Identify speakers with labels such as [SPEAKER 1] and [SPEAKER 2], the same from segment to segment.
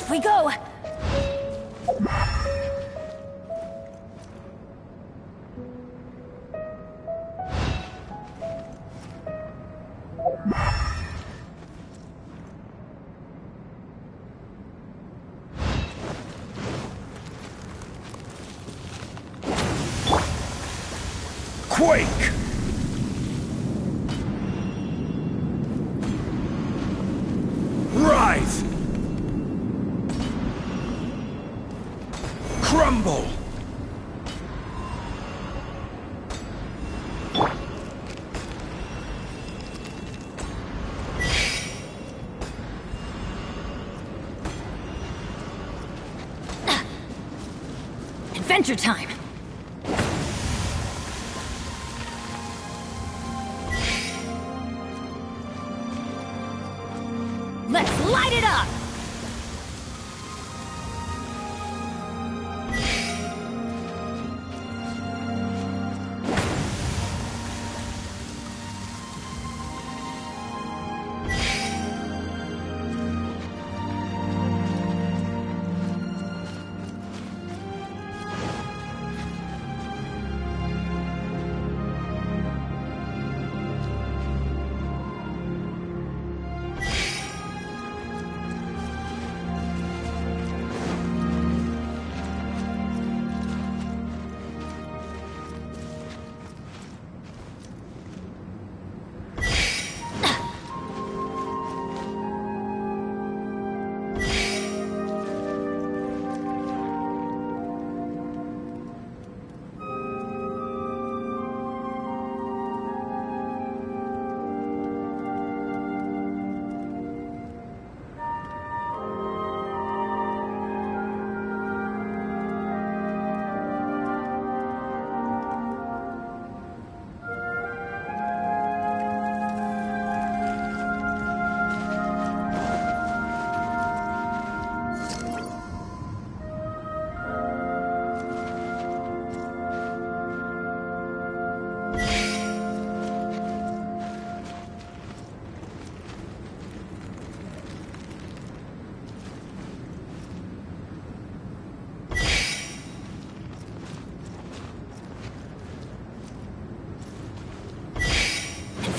[SPEAKER 1] Off we go!
[SPEAKER 2] Quake! Rise! Crumble!
[SPEAKER 1] Adventure time! Let's light it up!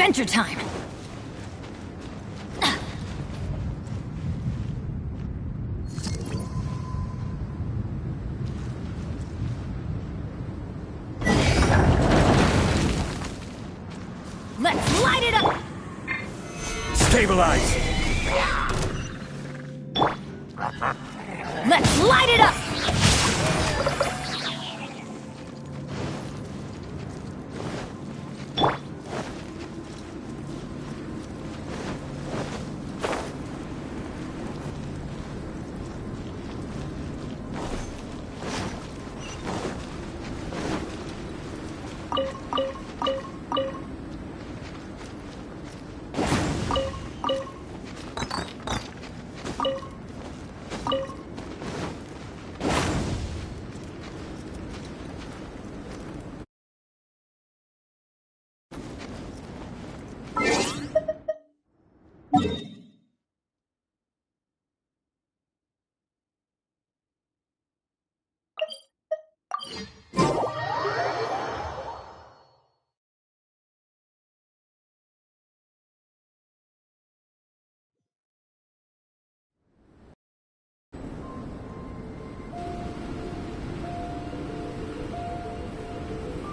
[SPEAKER 1] Adventure time! Let's light it up!
[SPEAKER 2] Stabilize!
[SPEAKER 1] Let's light it up!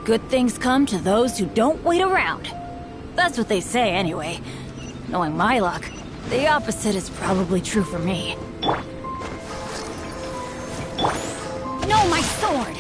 [SPEAKER 1] Good things come to those who don't wait around. That's what they say, anyway. Knowing my luck, the opposite is probably true for me. No, my sword!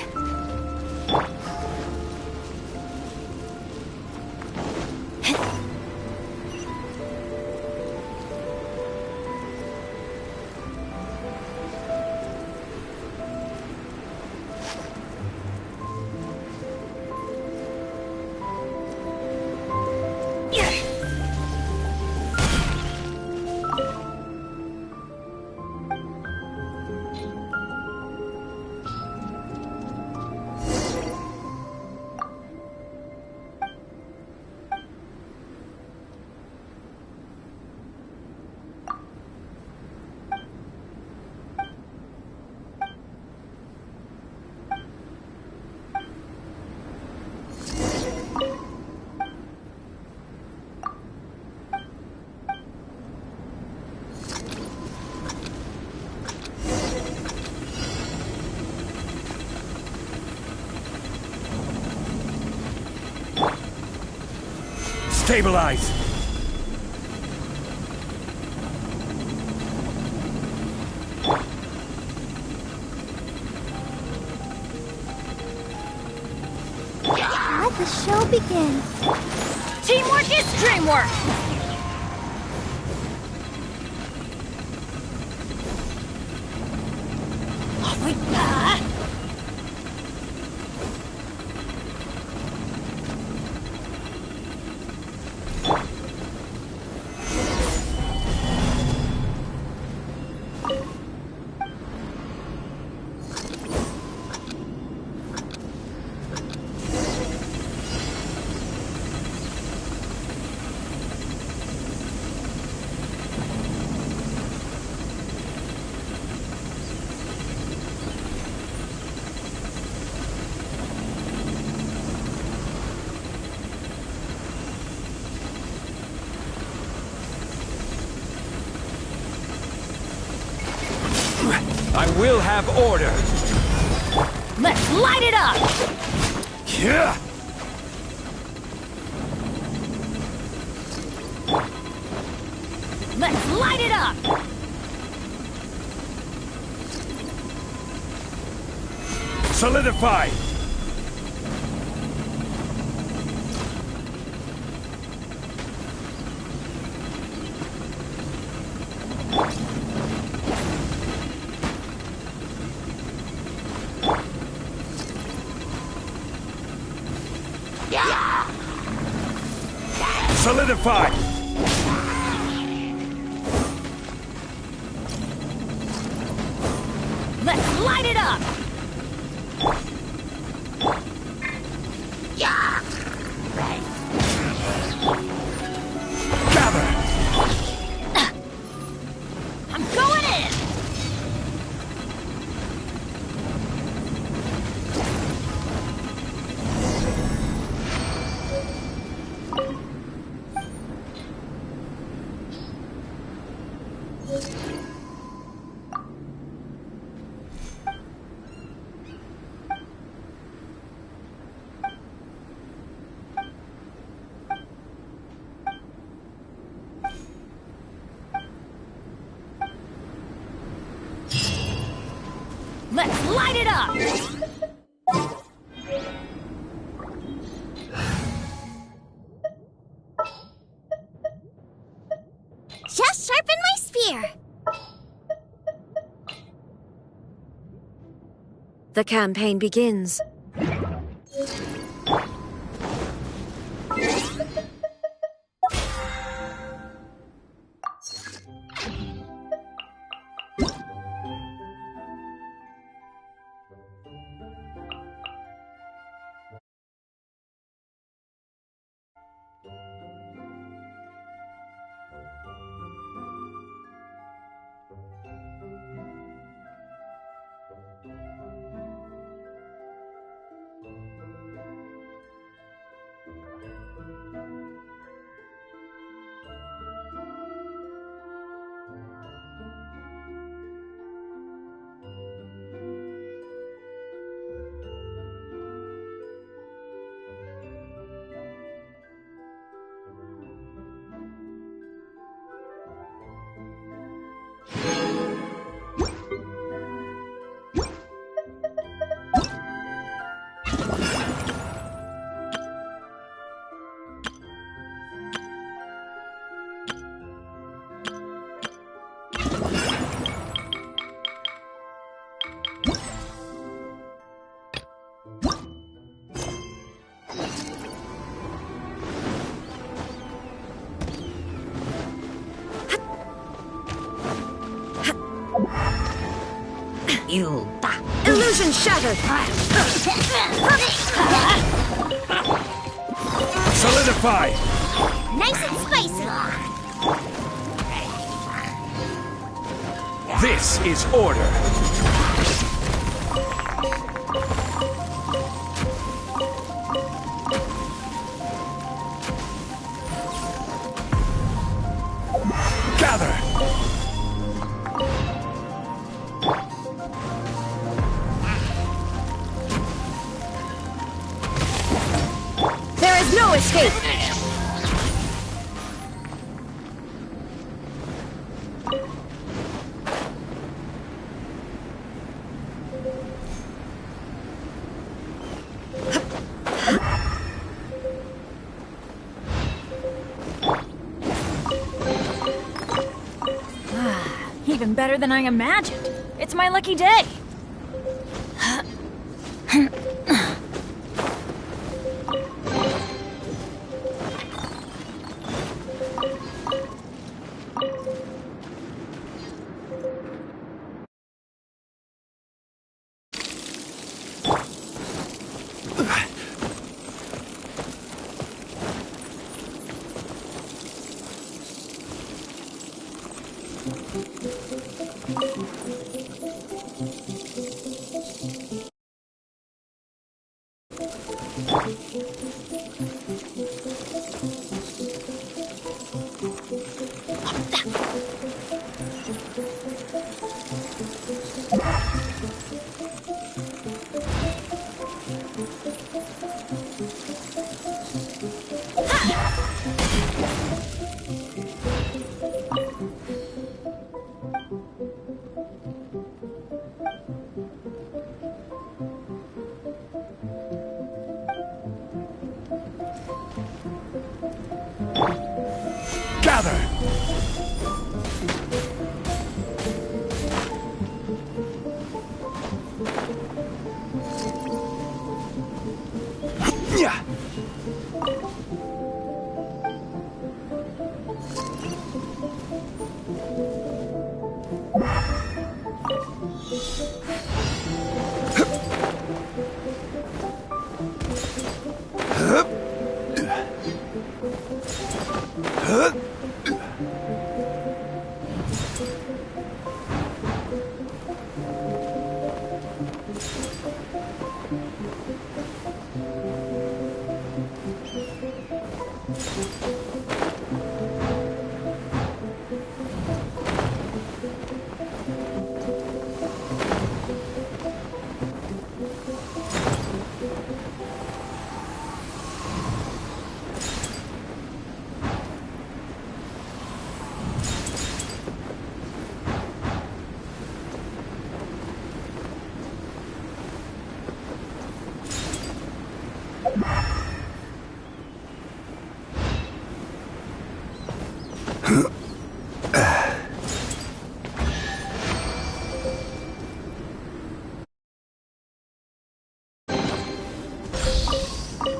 [SPEAKER 2] Stabilize!
[SPEAKER 3] Let the show begin.
[SPEAKER 1] Teamwork is dreamwork! Oh, wait,
[SPEAKER 2] I will have order!
[SPEAKER 1] let's light it up!
[SPEAKER 2] Yeah!
[SPEAKER 1] Let's light it up!
[SPEAKER 2] Solidify! Solidify!
[SPEAKER 1] Let's light it up!
[SPEAKER 2] Gather!
[SPEAKER 1] I'm going in! Let's light it up!
[SPEAKER 3] Just sharpen my spear.
[SPEAKER 4] The campaign begins. Illusion shattered!
[SPEAKER 2] Solidify!
[SPEAKER 3] Nice and spicy.
[SPEAKER 2] This is order! Gather!
[SPEAKER 4] There is no escape!
[SPEAKER 1] even better than I imagined. It's my lucky day.
[SPEAKER 2] Gather! Yeah.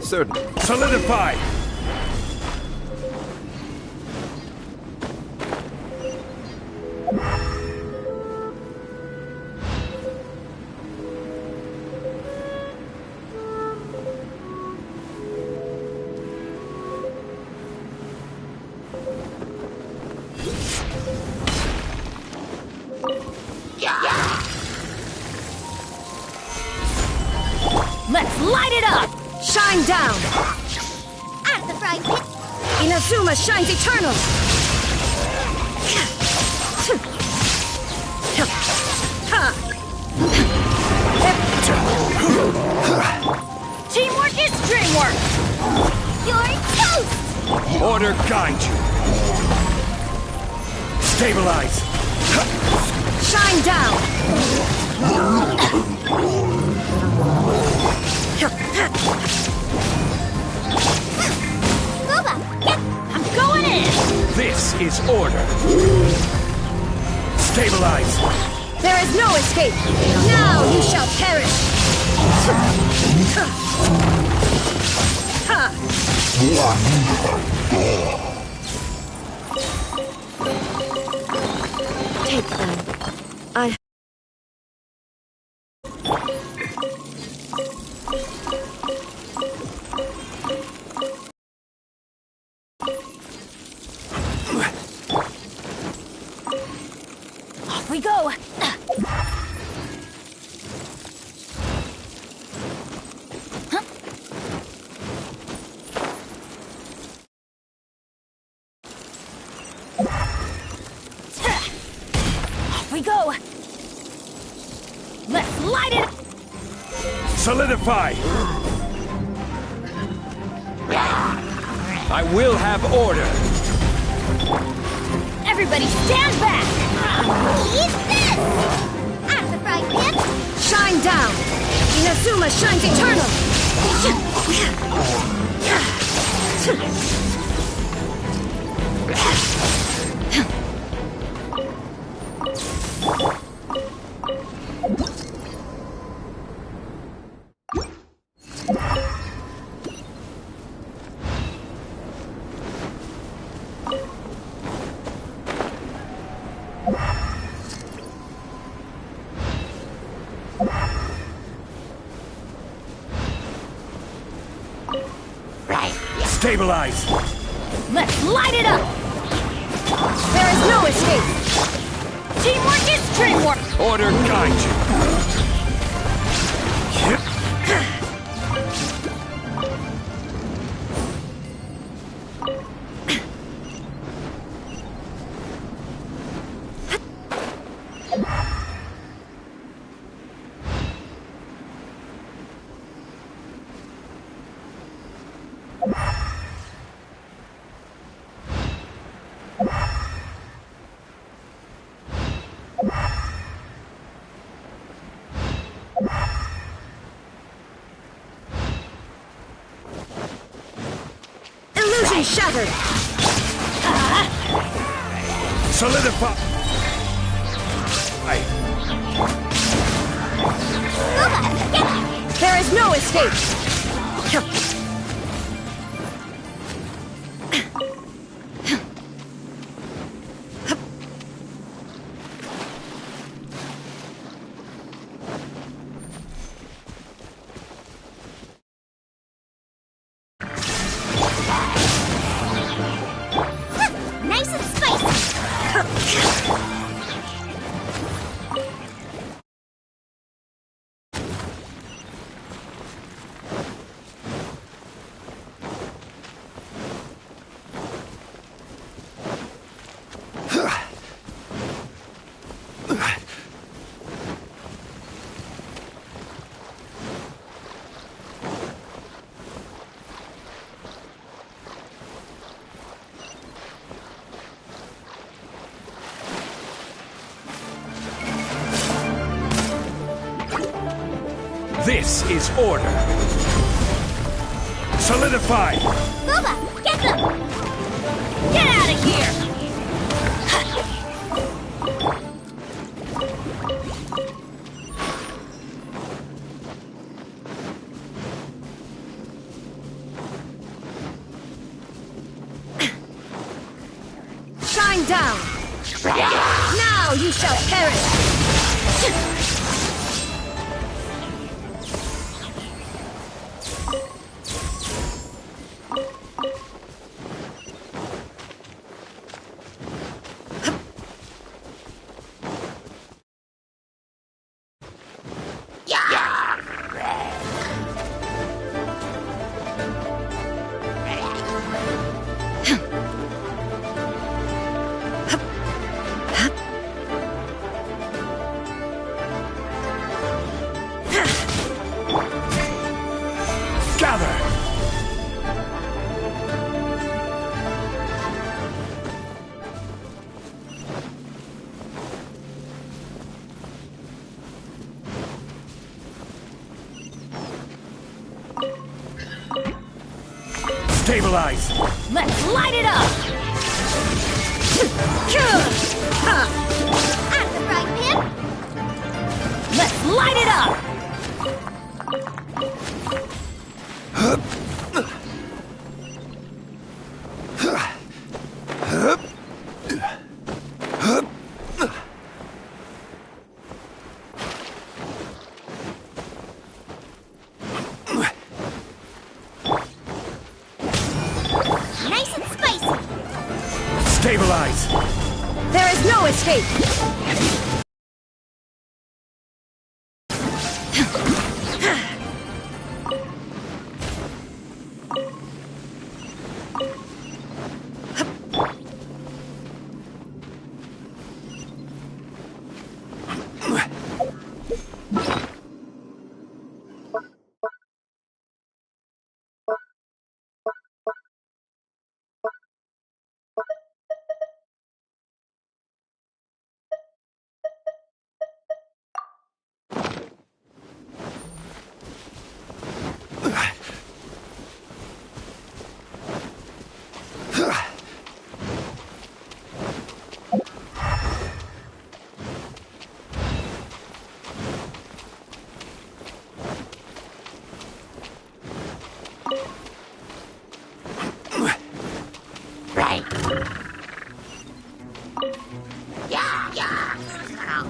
[SPEAKER 5] Certain.
[SPEAKER 2] Solidify!
[SPEAKER 1] Let's light it up!
[SPEAKER 4] Shine down!
[SPEAKER 3] Out of the frying pan.
[SPEAKER 4] Inazuma shines eternal!
[SPEAKER 1] Teamwork is dreamwork!
[SPEAKER 3] You're toast!
[SPEAKER 2] Order guide you! Stabilize!
[SPEAKER 4] Shine down!
[SPEAKER 3] Boba, get
[SPEAKER 1] I'm going in!
[SPEAKER 2] This is order! Stabilize!
[SPEAKER 4] There is no escape! Now you shall perish! Take them. I...
[SPEAKER 1] Off we go! Off we go! Let's light it!
[SPEAKER 2] Solidify! I will have order!
[SPEAKER 1] Everybody stand back!
[SPEAKER 3] eat this! Out of the frying pan.
[SPEAKER 4] Shine down! Inazuma shines eternal!
[SPEAKER 2] Stabilize!
[SPEAKER 1] Let's light it up!
[SPEAKER 4] There is no escape!
[SPEAKER 1] Teamwork is dreamwork!
[SPEAKER 2] Order guide you!
[SPEAKER 4] Illusion shattered!
[SPEAKER 2] Solidify!
[SPEAKER 4] There is no escape!
[SPEAKER 3] Nice and spicy.
[SPEAKER 2] This is order! Solidify!
[SPEAKER 3] Booba, get them!
[SPEAKER 1] Get out of here!
[SPEAKER 4] Shine down! Now you shall perish!
[SPEAKER 2] Gather! Stabilize!
[SPEAKER 1] Let's light it up!
[SPEAKER 3] At the frying pan.
[SPEAKER 1] Let's light it up!
[SPEAKER 3] Nice and spicy.
[SPEAKER 2] Stabilize!
[SPEAKER 4] There is no escape!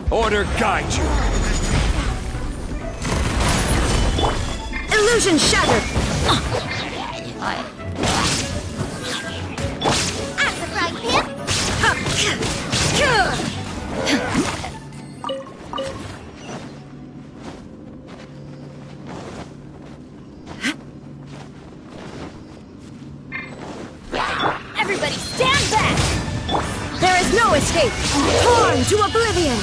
[SPEAKER 2] Order guide you!
[SPEAKER 4] Illusion shattered!
[SPEAKER 3] At the frying pan!
[SPEAKER 1] Everybody stand back!
[SPEAKER 4] There is no escape! Torn to oblivion!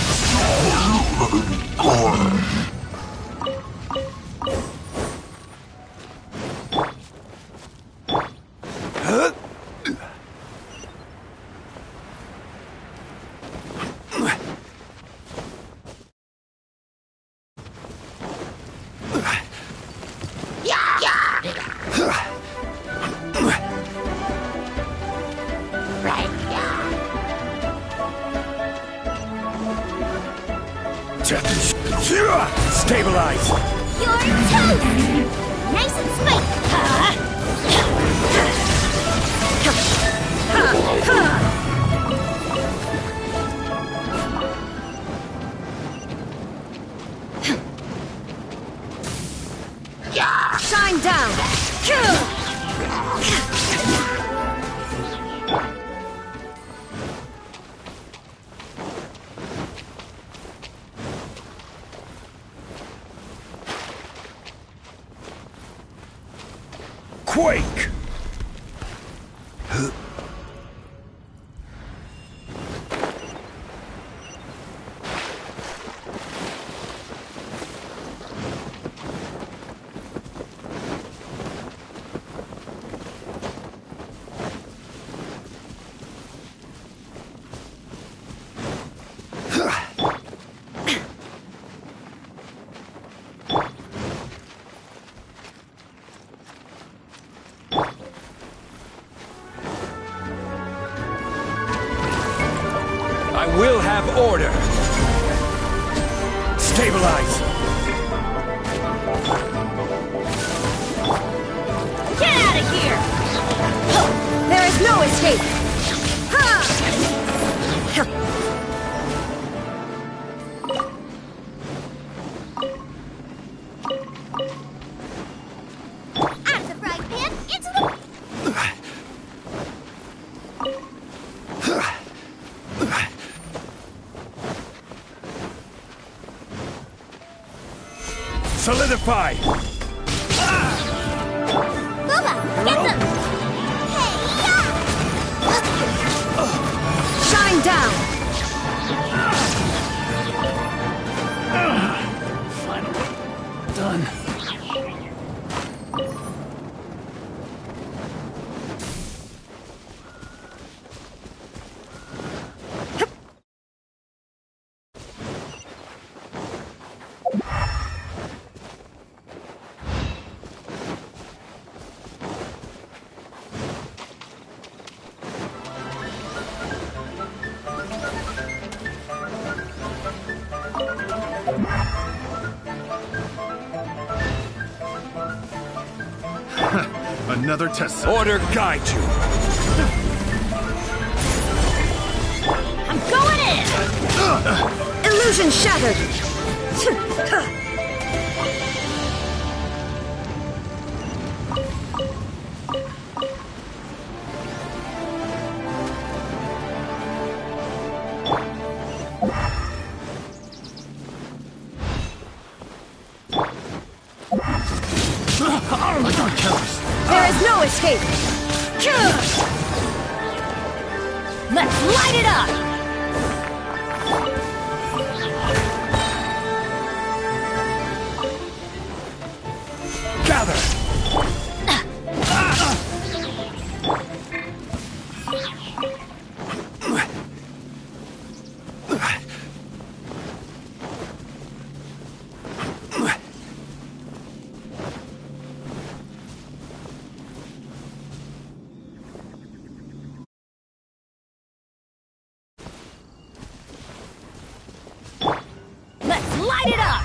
[SPEAKER 2] Stabilize!
[SPEAKER 3] You're toast! Nice and spicy!
[SPEAKER 4] Shine down!
[SPEAKER 2] Quake! I will have order! Stabilize!
[SPEAKER 1] Get out of here!
[SPEAKER 4] There is no escape!
[SPEAKER 3] At the frying pan! Into the...
[SPEAKER 2] Solidify!
[SPEAKER 3] Booba! Get them! Hey-ya!
[SPEAKER 4] Shine down!
[SPEAKER 2] Finally done.
[SPEAKER 5] Another test set.
[SPEAKER 2] Order guide you!
[SPEAKER 1] I'm going in!
[SPEAKER 4] Illusion shattered!
[SPEAKER 5] I got killers.
[SPEAKER 4] There is no escape!
[SPEAKER 1] Let's light it up!
[SPEAKER 2] Gather!
[SPEAKER 1] Let's light it up!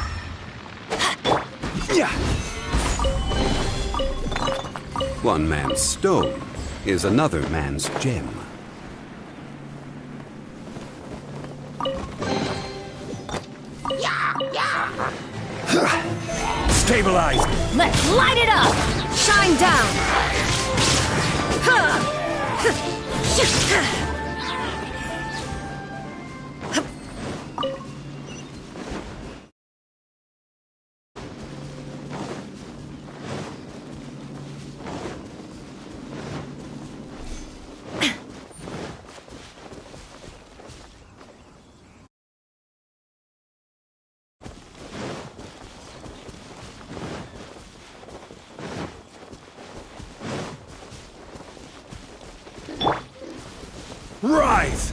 [SPEAKER 6] One man's stone is another man's gem.
[SPEAKER 2] Stabilize!
[SPEAKER 1] Let's light it up!
[SPEAKER 4] Shine down!
[SPEAKER 2] Rise!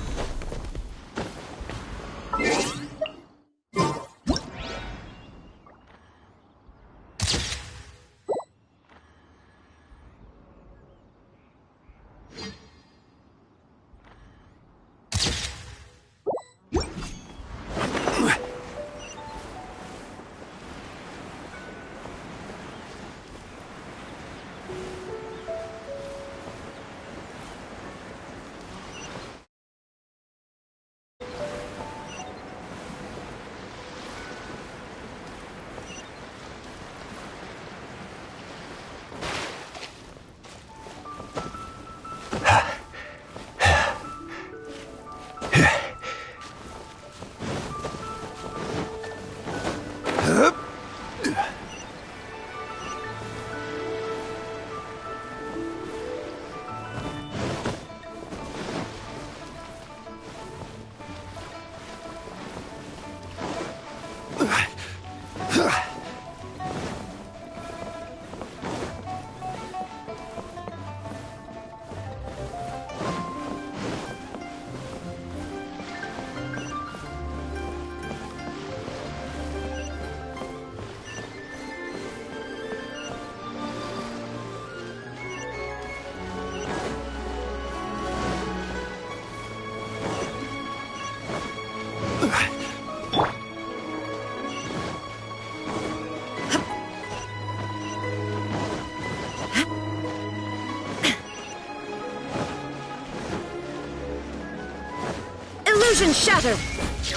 [SPEAKER 4] Illusion shattered!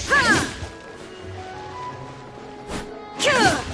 [SPEAKER 4] Ha! Kah!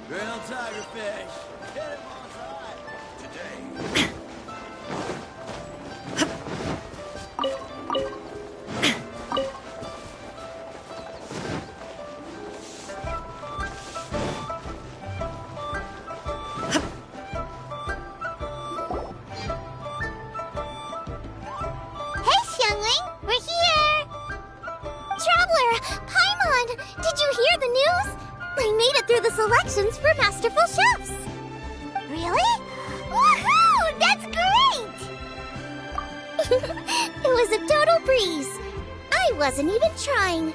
[SPEAKER 7] Grilled tigerfish. Get him on time. Today.
[SPEAKER 3] Hey, youngling, we're here! Traveler, Paimon, did you hear the news? I made it through the selections for Masterful Chefs! Really? Woohoo! That's great! It was a total breeze. I wasn't even trying.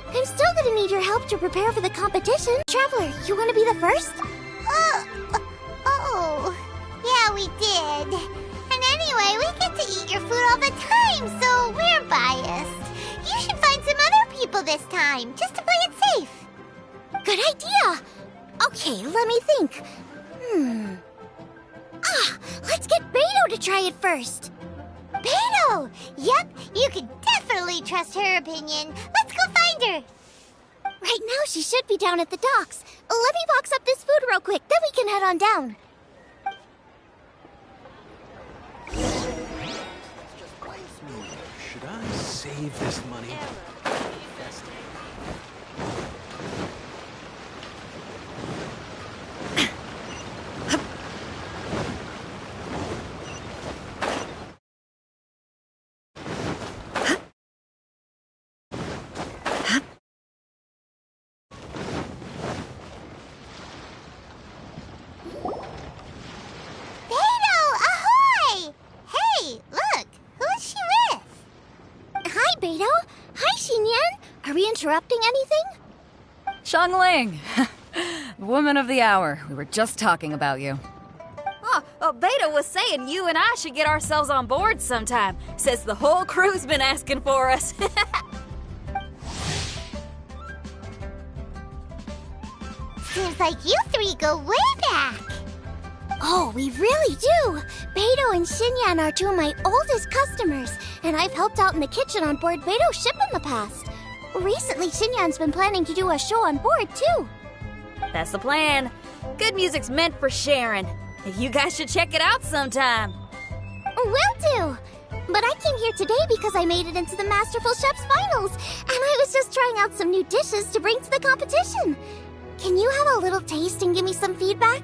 [SPEAKER 3] I'm still gonna need your help to prepare for the competition. Traveler, you wanna be the first? Yeah, we did. And anyway, we get to eat your food all the time, so we're biased. You should find some other people this time, just to play it safe. Good idea. Okay, let me think. Let's get Beto to try it first. Beto! Yep, you can definitely trust her opinion. Let's go find her. Right now, she should be down at the docks. Let me box up this food real quick, then we can head on down.
[SPEAKER 7] Should I save this money?
[SPEAKER 3] Interrupting anything?
[SPEAKER 1] Xiangling! Woman of the hour. We were just talking about you.
[SPEAKER 8] Beta was saying you and I should get ourselves on board sometime. Says the whole crew's been asking for us.
[SPEAKER 3] Seems like you three go way back. Oh, we really do. Beto and Xinyan are two of my oldest customers, and I've helped out in the kitchen on board Beto's ship in the past. Recently, Xinyan's been planning to do a show on board, too.
[SPEAKER 8] That's the plan. Good music's meant for sharing. You guys should check it out sometime.
[SPEAKER 3] Will do. But I came here today because I made it into the Masterful Chef's finals, and I was just trying out some new dishes to bring to the competition. Can you have a little taste and give me some feedback?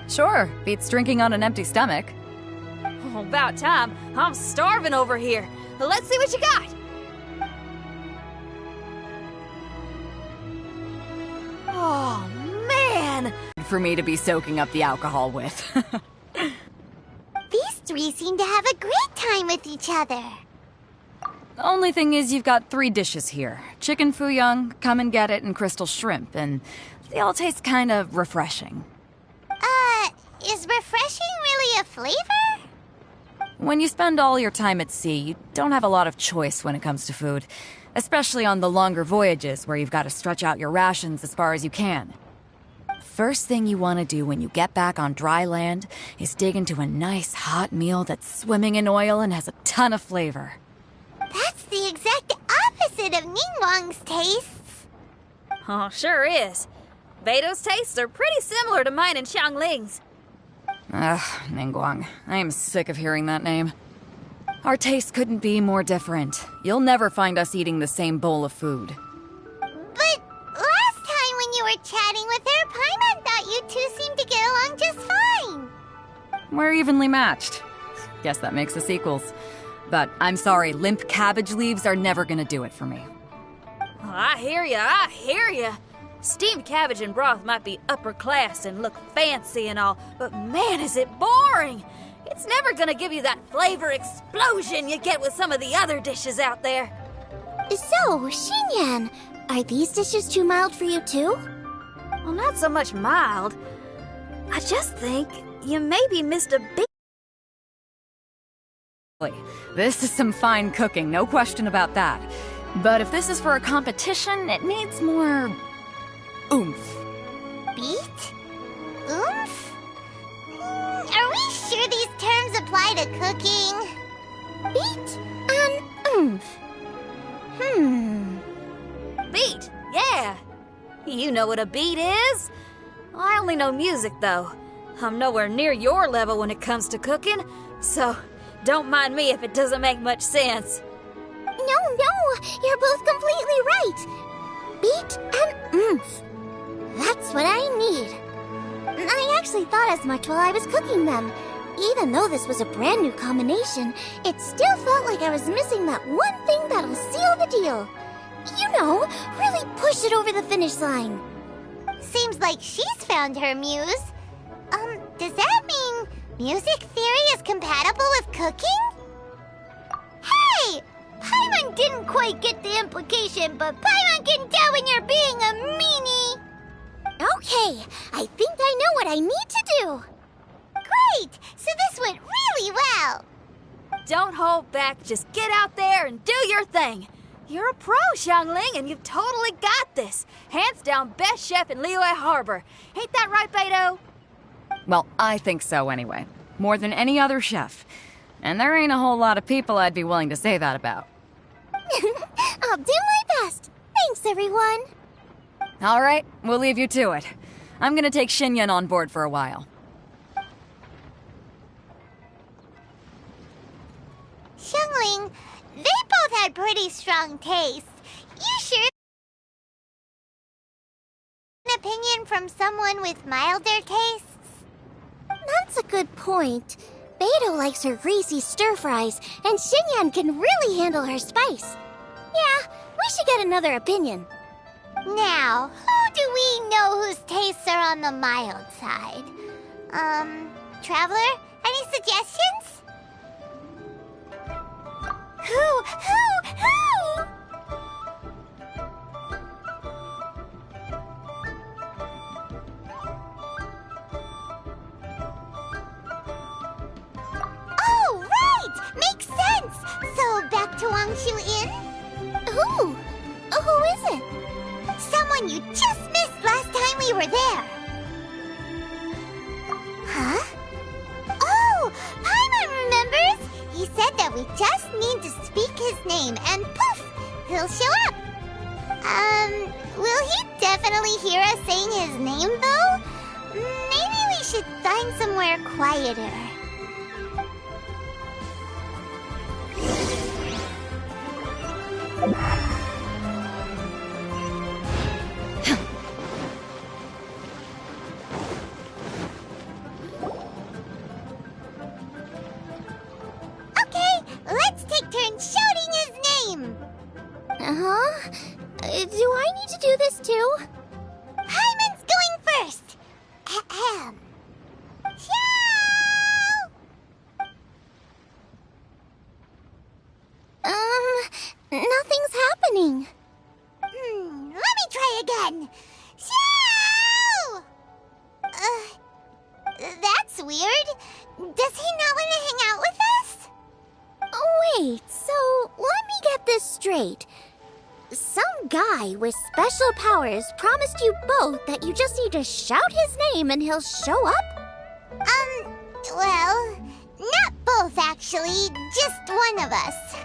[SPEAKER 1] Sure, beats drinking on an empty stomach.
[SPEAKER 8] Oh, about time. I'm starving over here. Let's see what you got. Oh, man!
[SPEAKER 1] For me to be soaking up the alcohol with.
[SPEAKER 3] These three seem to have a great time with each other.
[SPEAKER 1] The only thing is you've got 3 dishes here. Chicken fuyang, come and get it, and crystal shrimp, and they all taste kind of refreshing.
[SPEAKER 3] Is refreshing really a flavor?
[SPEAKER 1] When you spend all your time at sea, you don't have a lot of choice when it comes to food. Especially on the longer voyages where you've got to stretch out your rations as far as you can. First thing you want to do when you get back on dry land is dig into a nice hot meal that's swimming in oil and has a ton of flavor.
[SPEAKER 3] That's the exact opposite of Ningguang's tastes.
[SPEAKER 8] Oh, sure is. Beto's tastes are pretty similar to mine and Xiangling's.
[SPEAKER 1] Ugh, Ningguang. I am sick of hearing that name. Our tastes couldn't be more different. You'll never find us eating the same bowl of food.
[SPEAKER 3] But last time when you were chatting with her, Paimon thought you two seemed to get along just fine.
[SPEAKER 1] We're evenly matched. Guess that makes us equals. But I'm sorry, limp cabbage leaves are never gonna do it for me.
[SPEAKER 8] Oh, I hear ya. Steamed cabbage and broth might be upper class and look fancy and all, but man, is it boring! It's never gonna give you that flavor explosion you get with some of the other dishes out there.
[SPEAKER 3] So, Xinyan, are these dishes too mild for you too?
[SPEAKER 8] Well, not so much mild. I just think you maybe missed a big...
[SPEAKER 1] This is some fine cooking, no question about that. But if this is for a competition, it needs more... oomph.
[SPEAKER 3] Beat? Oomph? Are we sure these terms apply to cooking? Beat and oomph.
[SPEAKER 8] Beat, yeah. You know what a beat is? I only know music, though. I'm nowhere near your level when it comes to cooking, so don't mind me if it doesn't make much sense.
[SPEAKER 3] No, you're both completely right. Beat and oomph. That's what I need. I actually thought as much while I was cooking them. Even though this was a brand new combination, it still felt like I was missing that one thing that'll seal the deal. You know, really push it over the finish line. Seems like she's found her muse. Does that mean music theory is compatible with cooking? Hey! Paimon didn't quite get the implication, but Paimon can tell when you're being a meanie. Okay, I think I know what I need to do. Great! So this went really well.
[SPEAKER 8] Don't hold back, just get out there and do your thing. You're a pro, Xiangling, and you've totally got this. Hands down, best chef in Liyue Harbor. Ain't that right, Beto?
[SPEAKER 1] Well, I think so anyway. More than any other chef. And there ain't a whole lot of people I'd be willing to say that about.
[SPEAKER 3] I'll do my best. Thanks, everyone.
[SPEAKER 1] All right, we'll leave you to it. I'm gonna take Xinyan on board for a while.
[SPEAKER 3] Xiangling, they both had pretty strong tastes. You sure an opinion from someone with milder tastes? That's a good point. Beto likes her greasy stir-fries, and Xinyan can really handle her spice. Yeah, we should get another opinion. Now, who do we know whose tastes are on the mild side? Traveler, any suggestions? Who? Oh, right! Makes sense! So, back to Wangshu Inn? Who? Who is it? Someone you just missed last time we were there. Huh? Oh, Paimon remembers! He said that we just need to speak his name and poof, he'll show up. Will he definitely hear us saying his name though? Maybe we should find somewhere quieter. Do I need to do this too? Hyman's going first! Ahem. Xiao! Nothing's happening. Let me try again. Xiao! That's weird. Does he not want to hang out with us? Wait, so let me get this straight. Some guy with special powers promised you both that you just need to shout his name and he'll show up? Well, not both actually, just one of us.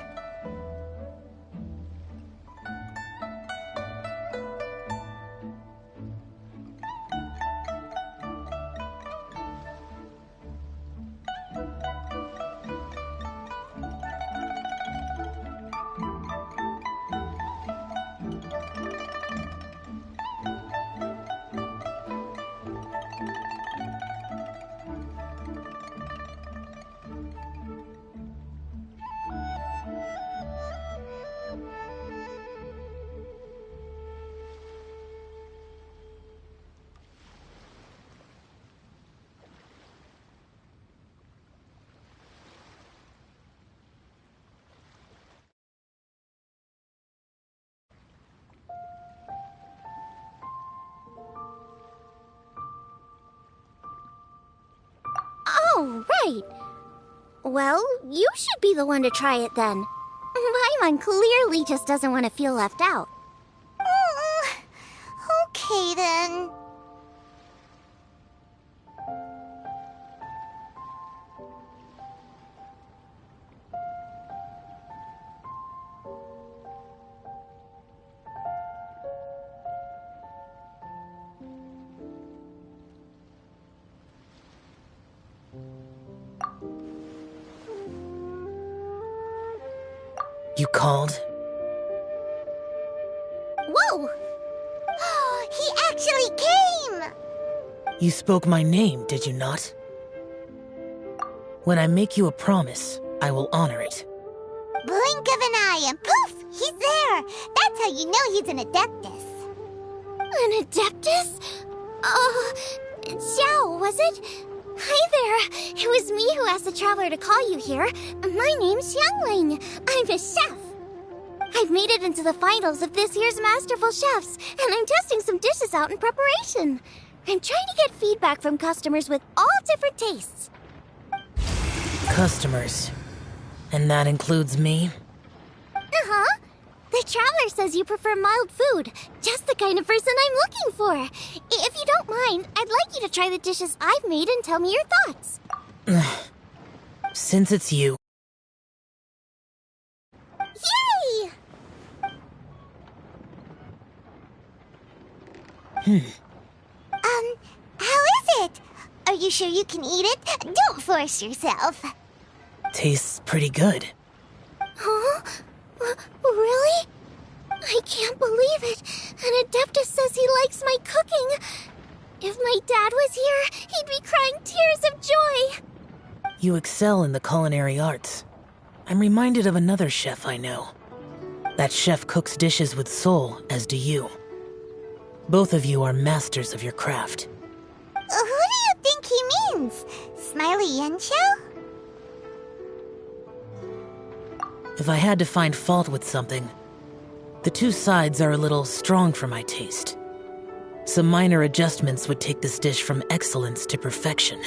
[SPEAKER 3] Oh, right. Well, you should be the one to try it then. Paimon clearly just doesn't want to feel left out. Okay then.
[SPEAKER 9] You called?
[SPEAKER 3] Whoa! He actually came!
[SPEAKER 9] You spoke my name, did you not? When I make you a promise, I will honor it.
[SPEAKER 3] Blink of an eye and poof! He's there! That's how you know he's an Adeptus. An Adeptus? Xiao, was it? Hi there! It was me who asked the Traveler to call you here. My name's Xiangling. I'm a chef. I've made it into the finals of this year's Masterful Chefs, and I'm testing some dishes out in preparation. I'm trying to get feedback from customers with all different tastes.
[SPEAKER 9] Customers. And that includes me?
[SPEAKER 3] Uh-huh. The Traveler says you prefer mild food. Just the kind of person I'm looking for. If you don't mind, I'd like you to try the dishes I've made and tell me your thoughts.
[SPEAKER 9] Since it's you...
[SPEAKER 3] Yay! How is it? Are you sure you can eat it? Don't force yourself.
[SPEAKER 9] tastes pretty good.
[SPEAKER 3] Huh? Really? I can't believe it. And Adeptus says he likes my cooking. If my dad was here, he'd be crying tears of joy.
[SPEAKER 9] You excel in the culinary arts. I'm reminded of another chef I know. That chef cooks dishes with soul, as do you. Both of you are masters of your craft.
[SPEAKER 3] Who do you think he means? Smiley Yensho?
[SPEAKER 9] If I had to find fault with something, the two sides are a little strong for my taste. Some minor adjustments would take this dish from excellence to perfection.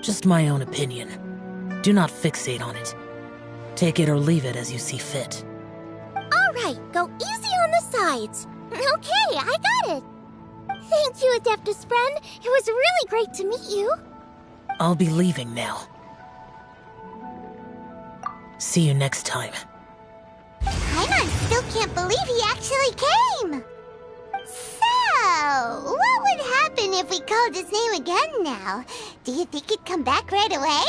[SPEAKER 9] Just my own opinion. Do not fixate on it. Take it or leave it as you see fit.
[SPEAKER 3] Alright, go easy on the sides. Okay, I got it. Thank you, Adeptus friend. It was really great to meet you.
[SPEAKER 9] I'll be leaving now. See you next time.
[SPEAKER 3] Paimon still can't believe he actually came. So, what would happen if we called his name again now? Do you think he'd come back right away?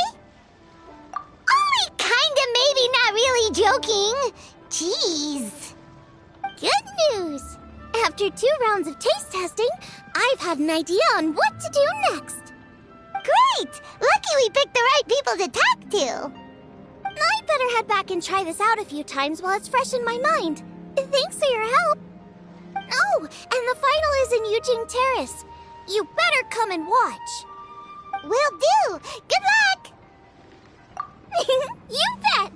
[SPEAKER 3] Only kinda, maybe not really joking. Jeez. Good news. After 2 rounds of taste testing, I've had an idea on what to do next. Great! Lucky we picked the right people to talk to. I'd better head back and try this out a few times while it's fresh in my mind. Thanks for your help. Oh, and the final is in Yujing Terrace. You better come and watch. Will do. Good luck. You bet.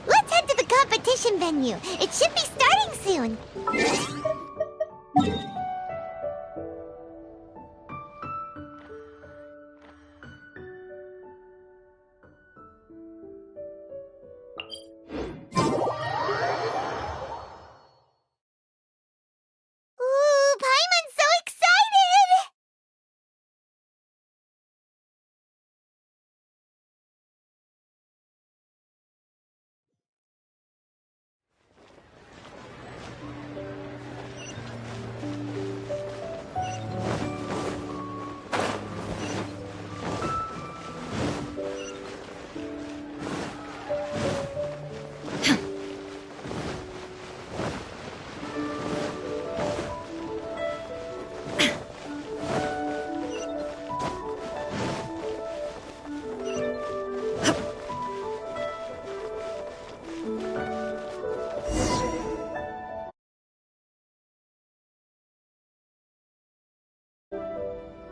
[SPEAKER 3] Let's head to the competition venue. It should be starting soon. Ooh, Paimon's so excited!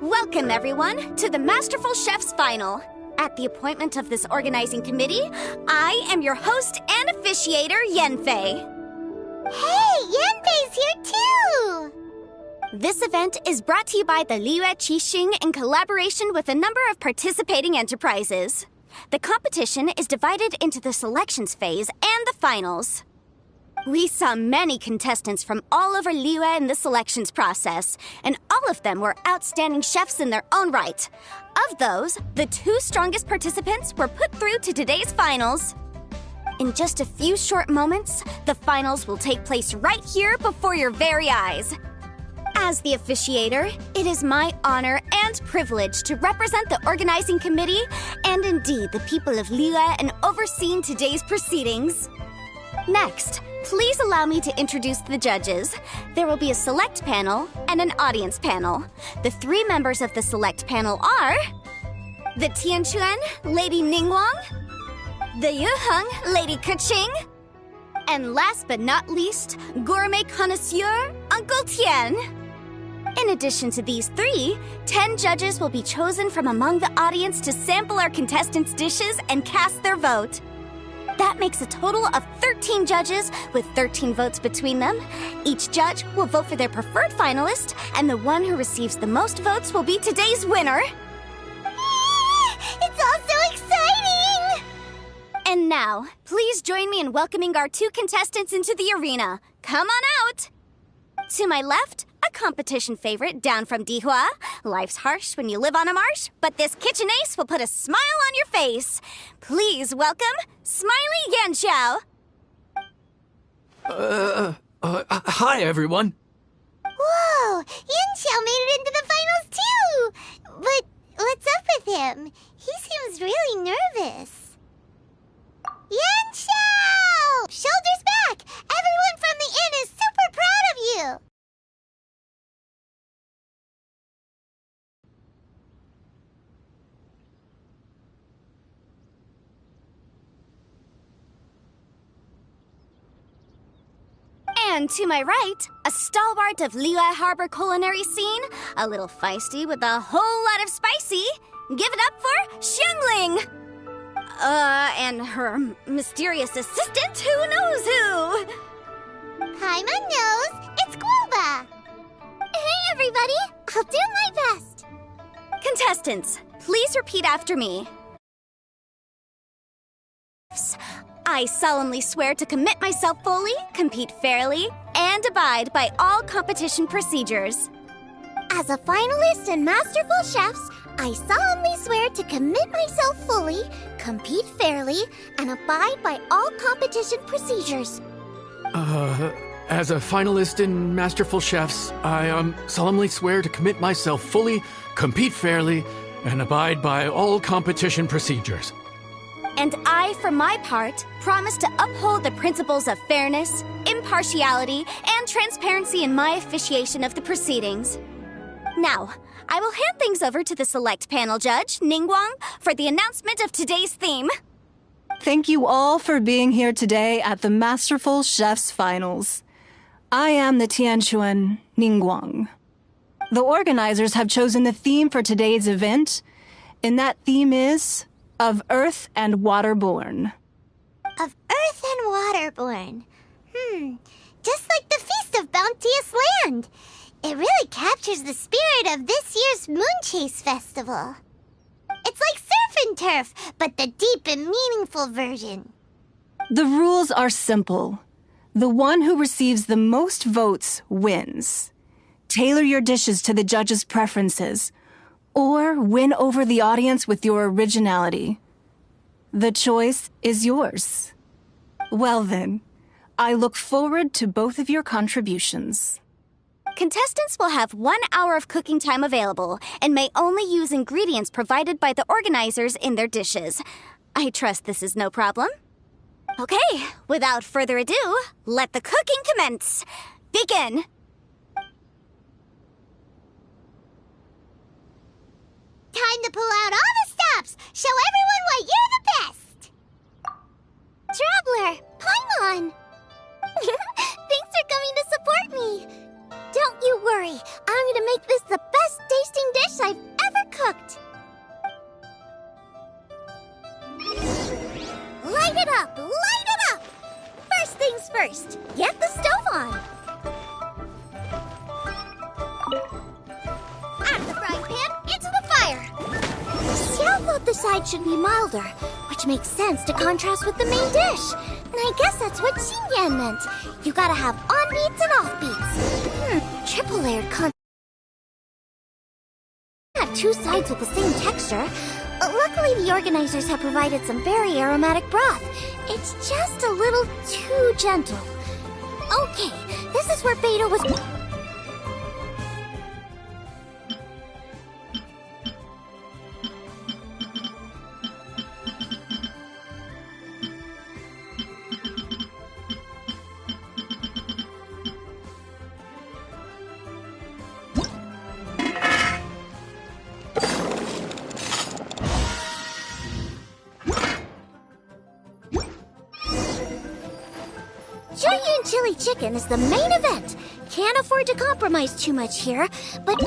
[SPEAKER 10] Welcome, everyone, to the Masterful Chef's Final. At the appointment of this organizing committee, I am your host and officiator, Yanfei.
[SPEAKER 3] Hey, Yanfei's here too!
[SPEAKER 10] This event is brought to you by the Liyue Qixing in collaboration with a number of participating enterprises. The competition is divided into the selections phase and the finals. We saw many contestants from all over Liyue in the selections process, and all of them were outstanding chefs in their own right. Of those, the 2 strongest participants were put through to today's finals. In just a few short moments, the finals will take place right here before your very eyes. As the officiator, it is my honor and privilege to represent the organizing committee and indeed the people of Liyue in overseeing today's proceedings. Next, please allow me to introduce the judges. There will be a select panel and an audience panel. The 3 members of the select panel are the Tianquan, Lady Ningguang, the Yuheng, Lady Keqing, And last but not least, gourmet connoisseur, Uncle Tien. In addition to these 3, 10 judges will be chosen from among the audience to sample our contestants' dishes and cast their vote. That makes a total of 13 judges with 13 votes between them. Each judge will vote for their preferred finalist, and the one who receives the most votes will be today's winner.
[SPEAKER 3] It's all so exciting!
[SPEAKER 10] And now, please join me in welcoming our 2 contestants into the arena. Come on out! To my left, a competition favorite down from Dihua. Life's harsh when you live on a marsh, but this kitchen ace will put a smile on your face. Please welcome Smiley Yanxiao.
[SPEAKER 11] Hi, everyone.
[SPEAKER 3] Whoa! Yanxiao made it into the finals too! But what's up with him? He seems really nervous. Yanxiao! Shoulders back! Everyone from the inn is super proud of you!
[SPEAKER 10] And to my right, a stalwart of Liyue Harbor culinary scene, a little feisty with a whole lot of spicy. Give it up for Xiangling! And her mysterious assistant, who knows who?
[SPEAKER 3] Paimon knows! It's Guoba! Hey, everybody! I'll do my best!
[SPEAKER 10] Contestants, please repeat after me. I solemnly swear to commit myself fully, compete fairly, and abide by all competition procedures.
[SPEAKER 3] As a finalist in Masterful Chefs, I solemnly swear to commit myself fully, compete fairly, and abide by all competition procedures.
[SPEAKER 11] As a finalist in Masterful Chefs, I solemnly swear to commit myself fully, compete fairly, and abide by all competition procedures.
[SPEAKER 10] And I, for my part, promise to uphold the principles of fairness, impartiality, and transparency in my officiation of the proceedings. Now, I will hand things over to the select panel judge, Ningguang, for the announcement of today's theme.
[SPEAKER 12] Thank you all for being here today at the Masterful Chefs Finals. I am the Tianquan Ningguang. The organizers have chosen the theme for today's event, and that theme is of Earth and Waterborn.
[SPEAKER 3] Of Earth and Waterborn. Just like the Feast of Bounteous Land. It really captures the spirit of this year's Moon Chase Festival. It's like Surf and Turf, but the deep and meaningful version.
[SPEAKER 12] The rules are simple. The one who receives the most votes wins. Tailor your dishes to the judges' preferences, or win over the audience with your originality. The choice is yours. Well then, I look forward to both of your contributions.
[SPEAKER 10] Contestants will have 1 hour of cooking time available and may only use ingredients provided by the organizers in their dishes. I trust this is no problem. Okay, without further ado, let the cooking commence. Begin!
[SPEAKER 3] Time to pull out all the stops! Show everyone why you're the best! Traveler, Paimon! Thanks for coming to support me! Don't you worry, I'm gonna make this the best tasting dish I've ever cooked! Light it up! Light it up! First things first, get the stove on! Out of the frying pan, into the fire! Xiao thought the side should be milder, which makes sense to contrast with the main dish. And I guess that's what Xinyan meant. You gotta have on-beats and off-beats. Triple layered have 2 sides with the same texture. Luckily, the organizers have provided some very aromatic broth. It's just a little too gentle. Okay, this is where Beta was... chicken is the main event. Can't afford to compromise too much here, but...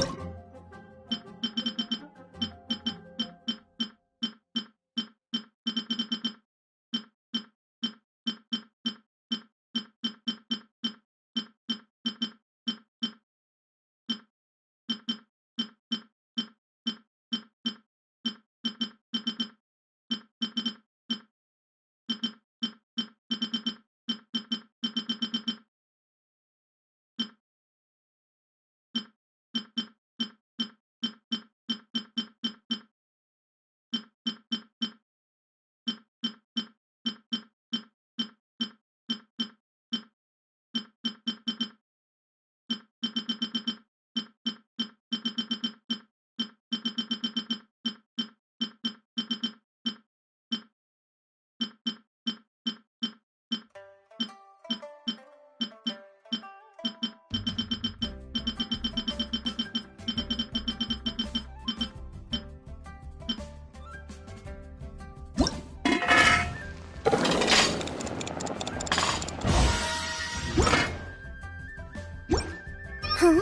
[SPEAKER 3] Huh?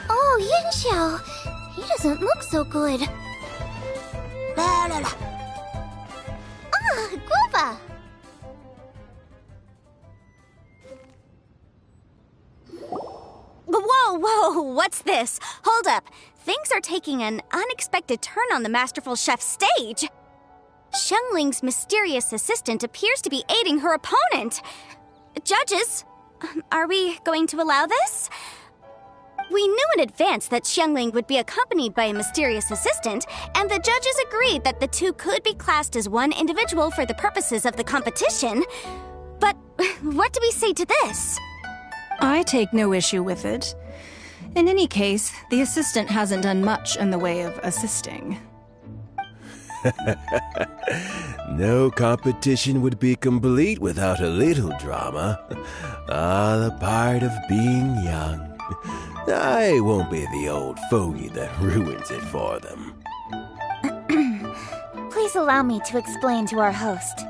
[SPEAKER 3] Oh, Yanxiao. He doesn't look so good. Ah, Guava!
[SPEAKER 10] Whoa, what's this? Hold up. Things are taking an unexpected turn on the Masterful Chef's stage. Xiangling's mysterious assistant appears to be aiding her opponent. Judges, are we going to allow this? We knew in advance that Xiangling would be accompanied by a mysterious assistant, and the judges agreed that the two could be classed as one individual for the purposes of the competition. But what do we say to this?
[SPEAKER 12] I take no issue with it. In any case, the assistant hasn't done much in the way of assisting.
[SPEAKER 13] No competition would be complete without a little drama. The part of being young. I won't be the old fogey that ruins it for them.
[SPEAKER 3] Please allow me to explain to our host.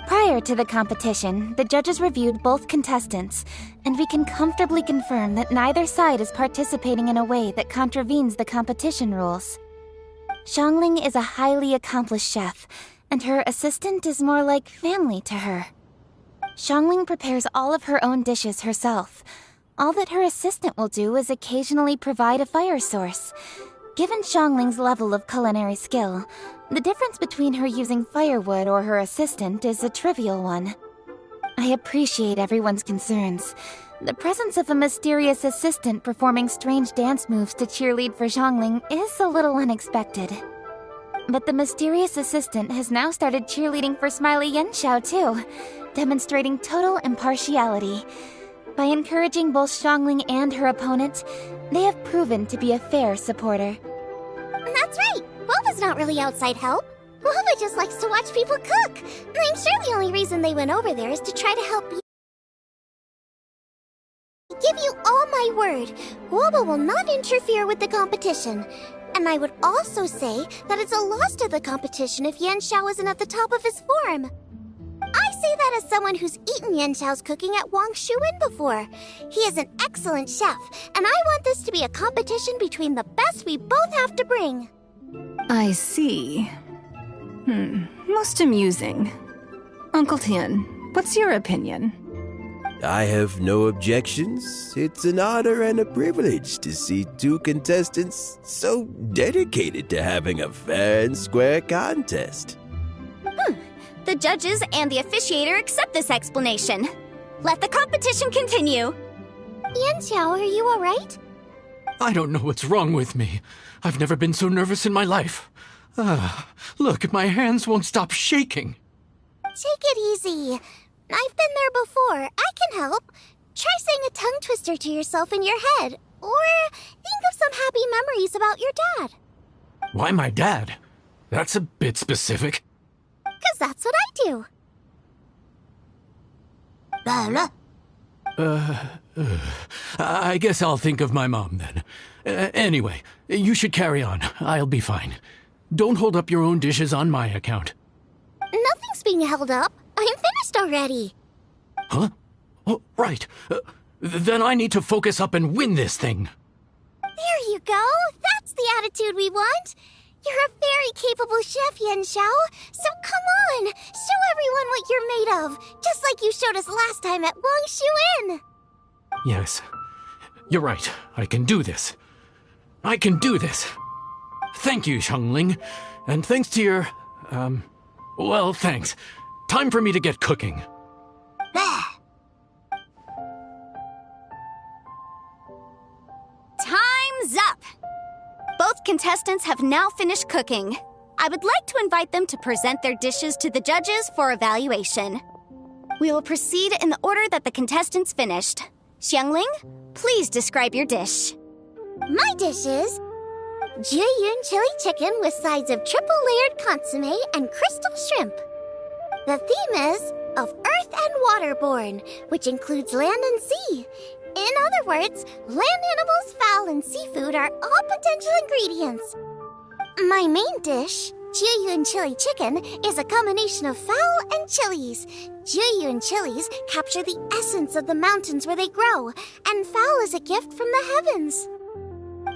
[SPEAKER 3] Prior to the competition, the judges reviewed both contestants, and we can comfortably confirm that neither side is participating in a way that contravenes the competition rules. Xiangling is a highly accomplished chef, and her assistant is more like family to her. Xiangling prepares all of her own dishes herself. All that her assistant will do is occasionally provide a fire source. Given Xiangling's level of culinary skill, the difference between her using firewood or her assistant is a trivial one. I appreciate everyone's concerns. The presence of a mysterious assistant performing strange dance moves to cheerlead for Xiangling is a little unexpected. But the mysterious assistant has now started cheerleading for Smiley Yanxiao too, demonstrating total impartiality. By encouraging both Xiangling and her opponent, they have proven to be a fair supporter. That's right! Boba's not really outside help. Boba just likes to watch people cook. I'm sure the only reason they went over there is to try to help you. I give you all my word, Boba will not interfere with the competition. And I would also say that it's a loss to the competition if Yanxiao isn't at the top of his form. I say that as someone who's eaten Yanxiao's cooking at Wang Shuwen before. He is an excellent chef, and I want this to be a competition between the best we both have to bring.
[SPEAKER 12] I see. Most amusing. Uncle Tian, what's your opinion?
[SPEAKER 13] I have no objections. It's an honor and a privilege to see two contestants so dedicated to having a fair and square contest.
[SPEAKER 10] The judges and the officiator accept this explanation. Let the competition continue.
[SPEAKER 3] Yanxiao, are you alright?
[SPEAKER 11] I don't know what's wrong with me. I've never been so nervous in my life. Look, my hands won't stop shaking.
[SPEAKER 3] Take it easy. I've been there before. I can help. Try saying a tongue twister to yourself in your head. Or think of some happy memories about your dad.
[SPEAKER 11] Why my dad? That's a bit specific.
[SPEAKER 3] 'Cause that's what I do.
[SPEAKER 11] I guess I'll think of my mom then. Anyway, you should carry on. I'll be fine. Don't hold up your own dishes on my account.
[SPEAKER 3] Nothing's being held up. I'm finished already.
[SPEAKER 11] Huh? Oh, right. Then I need to focus up and win this thing.
[SPEAKER 3] There you go. That's the attitude we want. You're a very capable chef, Yen Xiao. So come on, show everyone what you're made of, just like you showed us last time at Wangshu Inn.
[SPEAKER 11] Yes, you're right. I can do this. I can do this. Thank you, Xiangling. And thanks to your, well, thanks. Time for me to get cooking.
[SPEAKER 10] Time's up! Both contestants have now finished cooking. I would like to invite them to present their dishes to the judges for evaluation. We will proceed in the order that the contestants finished. Xiangling, please describe your dish.
[SPEAKER 3] My dish is Jiyun chili chicken with sides of triple-layered consommé and crystal shrimp. The theme is of earth and waterborne, which includes land and sea. In other words, land animals, fowl, and seafood are all potential ingredients. My main dish, Jiyun chili chicken, is a combination of fowl and chilies. Jiyun chilies capture the essence of the mountains where they grow, and fowl is a gift from the heavens.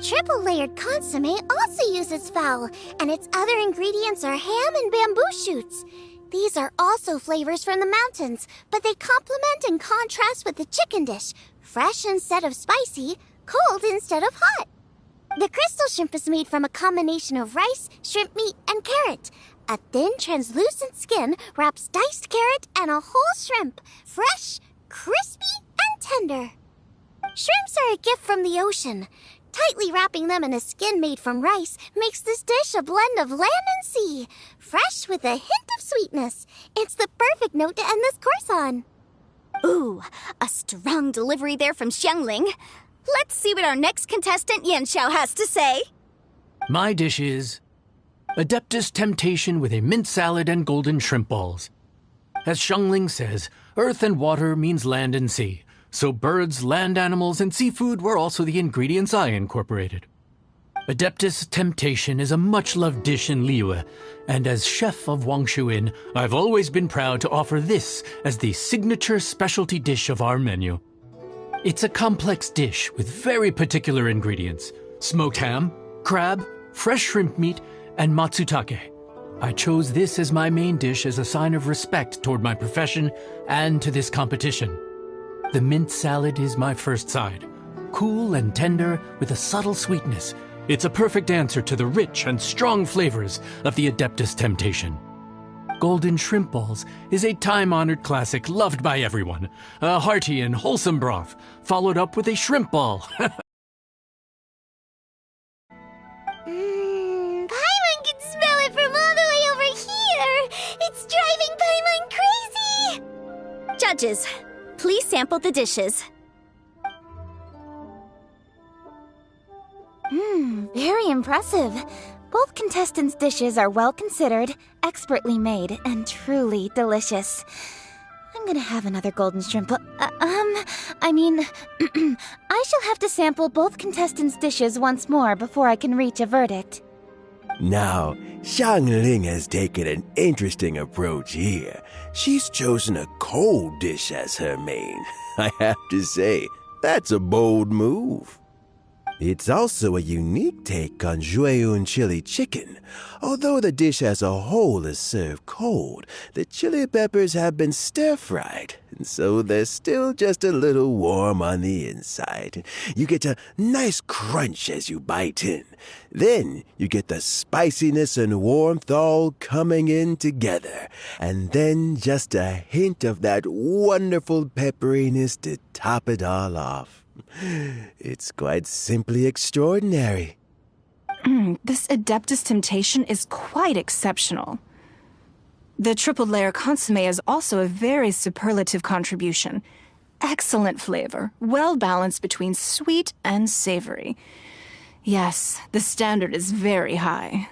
[SPEAKER 3] Triple-layered consommé also uses fowl, and its other ingredients are ham and bamboo shoots. These are also flavors from the mountains, but they complement and contrast with the chicken dish, fresh instead of spicy, cold instead of hot. The crystal shrimp is made from a combination of rice, shrimp meat, and carrot. A thin, translucent skin wraps diced carrot and a whole shrimp, fresh, crispy, and tender. Shrimps are a gift from the ocean. Tightly wrapping them in a skin made from rice makes this dish a blend of land and sea, fresh with a hint of sweetness. It's the perfect note to end this course on.
[SPEAKER 10] Ooh, a strong delivery there from Xiangling. Let's see what our next contestant Yen Xiao has to say.
[SPEAKER 11] My dish is Adeptus Temptation with a mint salad and golden shrimp balls. As Xiangling says, earth and water means land and sea. So birds, land animals, and seafood were also the ingredients I incorporated. Adeptus Temptation is a much-loved dish in Liyue, and as chef of Wangshu Inn, I've always been proud to offer this as the signature specialty dish of our menu. It's a complex dish with very particular ingredients: smoked ham, crab, fresh shrimp meat, and matsutake. I chose this as my main dish as a sign of respect toward my profession and to this competition. The mint salad is my first side. Cool and tender with a subtle sweetness, it's a perfect answer to the rich and strong flavors of the Adeptus Temptation. Golden shrimp balls is a time-honored classic loved by everyone. A hearty and wholesome broth, followed up with a shrimp ball.
[SPEAKER 3] Paimon can smell it from all the way over here! It's driving Paimon crazy!
[SPEAKER 10] Judges, please sample the dishes.
[SPEAKER 14] Very impressive. Both contestants' dishes are well considered, expertly made, and truly delicious. I'm gonna have another golden shrimp. I shall have to sample both contestants' dishes once more before I can reach a verdict.
[SPEAKER 13] Now, Xiangling has taken an interesting approach here. She's chosen a cold dish as her main. I have to say, that's a bold move. It's also a unique take on Jueyun chili chicken. Although the dish as a whole is served cold, the chili peppers have been stir-fried, and so they're still just a little warm on the inside. You get a nice crunch as you bite in. Then you get the spiciness and warmth all coming in together, and then just a hint of that wonderful pepperiness to top it all off. It's quite simply extraordinary.
[SPEAKER 12] This Adeptus Temptation is quite exceptional. The triple-layer consommé is also a very superlative contribution. Excellent flavor, well-balanced between sweet and savory. Yes, the standard is very high.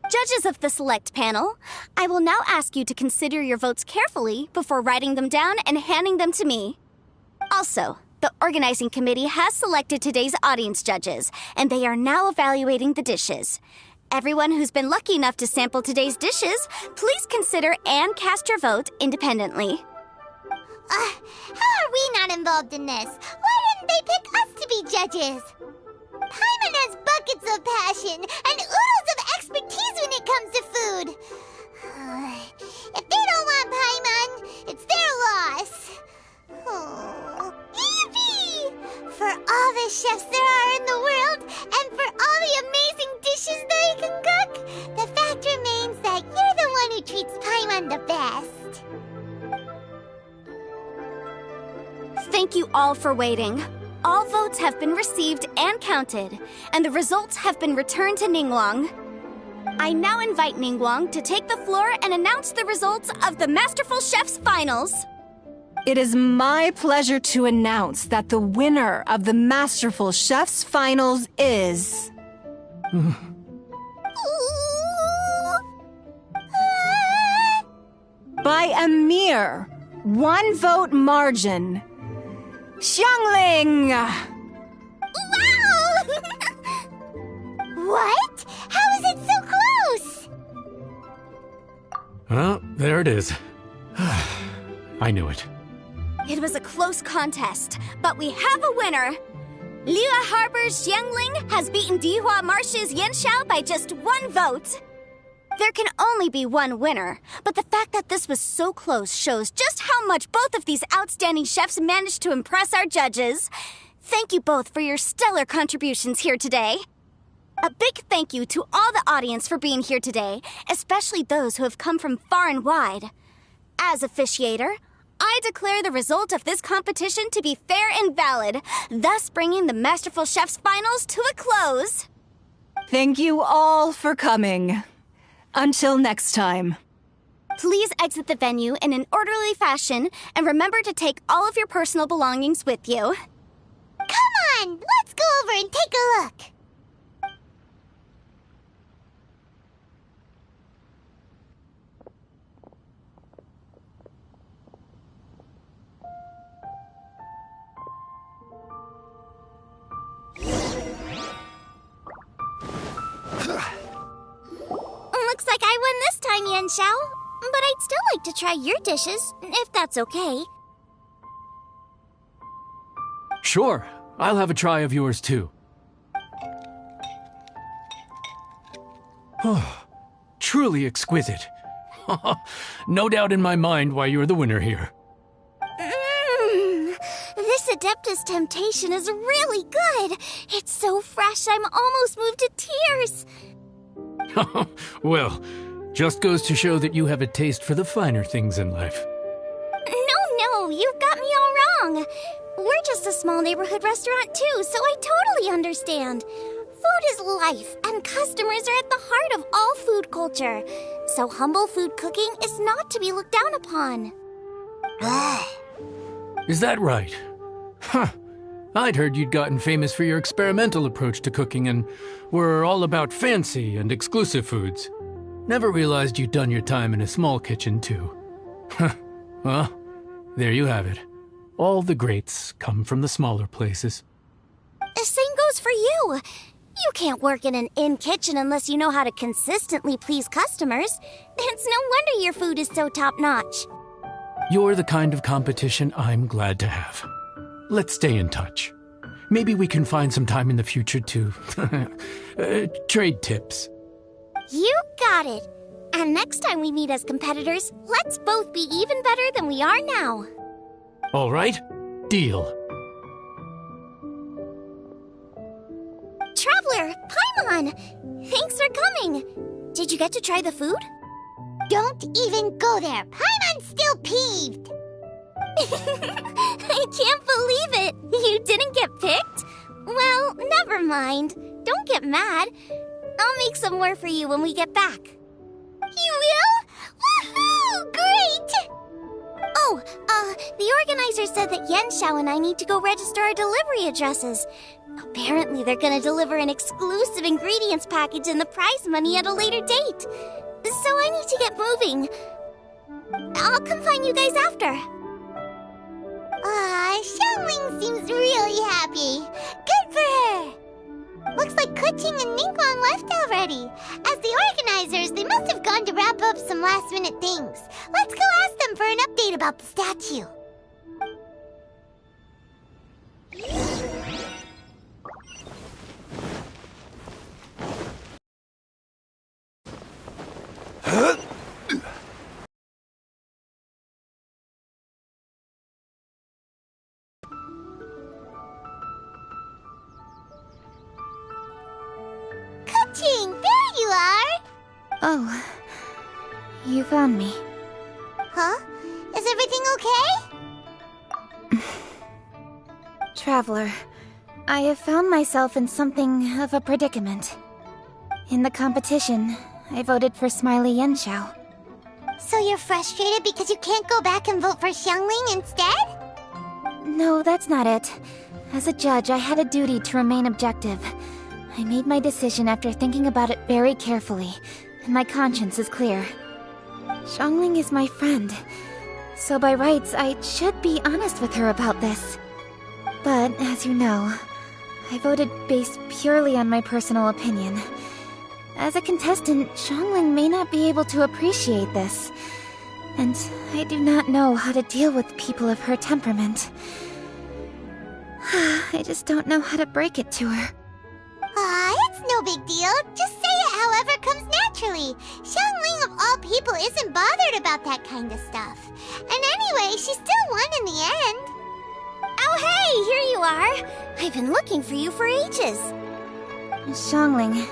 [SPEAKER 10] Judges of the select panel, I will now ask you to consider your votes carefully before writing them down and handing them to me. Also, the organizing committee has selected today's audience judges, and they are now evaluating the dishes. Everyone who's been lucky enough to sample today's dishes, please consider and cast your vote independently.
[SPEAKER 3] How are we not involved in this? Why didn't they pick us to be judges? Paimon has buckets of passion and oodles of expertise when it comes to food. If they don't want Paimon, it's their loss. Oh, Evie! For all the chefs there are in the world, and for all the amazing dishes they can cook, the fact remains that you're the one who treats Paimon the best.
[SPEAKER 10] Thank you all for waiting. All votes have been received and counted, and the results have been returned to Ningguang. I now invite Ningguang to take the floor and announce the results of the Masterful Chef's Finals.
[SPEAKER 12] It is my pleasure to announce that the winner of the Masterful Chef's Finals is... by a mere 1 vote margin, Xiangling!
[SPEAKER 3] Wow! What? How is it so close?
[SPEAKER 11] Well, there it is. I knew it.
[SPEAKER 10] It was a close contest, but we have a winner. Liyue Harbor's Xiangling has beaten Dihua Marsh's Yanxiao by just 1 vote. There can only be one winner, but the fact that this was so close shows just how much both of these outstanding chefs managed to impress our judges. Thank you both for your stellar contributions here today. A big thank you to all the audience for being here today, especially those who have come from far and wide. As officiator, I declare the result of this competition to be fair and valid, thus bringing the Masterful Chef's Finals to a close.
[SPEAKER 12] Thank you all for coming. Until next time.
[SPEAKER 10] Please exit the venue in an orderly fashion, and remember to take all of your personal belongings with you.
[SPEAKER 3] Come on, let's go over and take a look.
[SPEAKER 10] Looks like I won this time, Yanxiao. But I'd still like to try your dishes, if that's okay.
[SPEAKER 11] Sure, I'll have a try of yours too. Truly exquisite. No doubt in my mind why you're the winner here.
[SPEAKER 10] This Adeptus Temptation is really good. It's so fresh, I'm almost moved to tears.
[SPEAKER 11] Well, just goes to show that you have a taste for the finer things in life.
[SPEAKER 10] No, you've got me all wrong. We're just a small neighborhood restaurant too, so I totally understand. Food is life, and customers are at the heart of all food culture. So humble food cooking is not to be looked down upon.
[SPEAKER 11] Is that right? Huh. I'd heard you'd gotten famous for your experimental approach to cooking and were all about fancy and exclusive foods. Never realized you'd done your time in a small kitchen, too. Well, there you have it. All the greats come from the smaller places.
[SPEAKER 10] The same goes for you. You can't work in an inn kitchen unless you know how to consistently please customers. It's no wonder your food is so top-notch.
[SPEAKER 11] You're the kind of competition I'm glad to have. Let's stay in touch. Maybe we can find some time in the future to trade tips.
[SPEAKER 10] You got it. And next time we meet as competitors, let's both be even better than we are now.
[SPEAKER 11] All right, deal.
[SPEAKER 10] Traveler, Paimon! Thanks for coming. Did you get to try the food?
[SPEAKER 3] Don't even go there. Paimon's still peeved.
[SPEAKER 10] I can't believe it! You didn't get picked? Well, never mind. Don't get mad. I'll make some more for you when we get back.
[SPEAKER 3] You will? Woohoo! Great!
[SPEAKER 10] Oh, the organizer said that Yanxiao and I need to go register our delivery addresses. Apparently they're gonna deliver an exclusive ingredients package and the prize money at a later date. So I need to get moving. I'll come find you guys after.
[SPEAKER 3] Xiangling seems really happy. Good for her. Looks like Kuching and Ningguang left already. As the organizers, they must have gone to wrap up some last-minute things. Let's go ask them for an update about the statue.
[SPEAKER 14] Oh, you found me.
[SPEAKER 3] Huh? Is everything okay?
[SPEAKER 14] Traveler, I have found myself in something of a predicament. In the competition, I voted for Smiley Yenshao.
[SPEAKER 3] So you're frustrated because you can't go back and vote for Xiangling instead?
[SPEAKER 14] No, that's not it. As a judge, I had a duty to remain objective. I made my decision after thinking about it very carefully, and my conscience is clear. Xiangling is my friend, so by rights, I should be honest with her about this. But, as you know, I voted based purely on my personal opinion. As a contestant, Xiangling may not be able to appreciate this. And I do not know how to deal with people of her temperament. I just don't know how to break it to her.
[SPEAKER 3] It's no big deal. Just say it however comes naturally. Xiangling of all people isn't bothered about that kind of stuff. And anyway, she still won in the end.
[SPEAKER 10] Oh hey, here you are! I've been looking for you for ages.
[SPEAKER 14] Xiangling,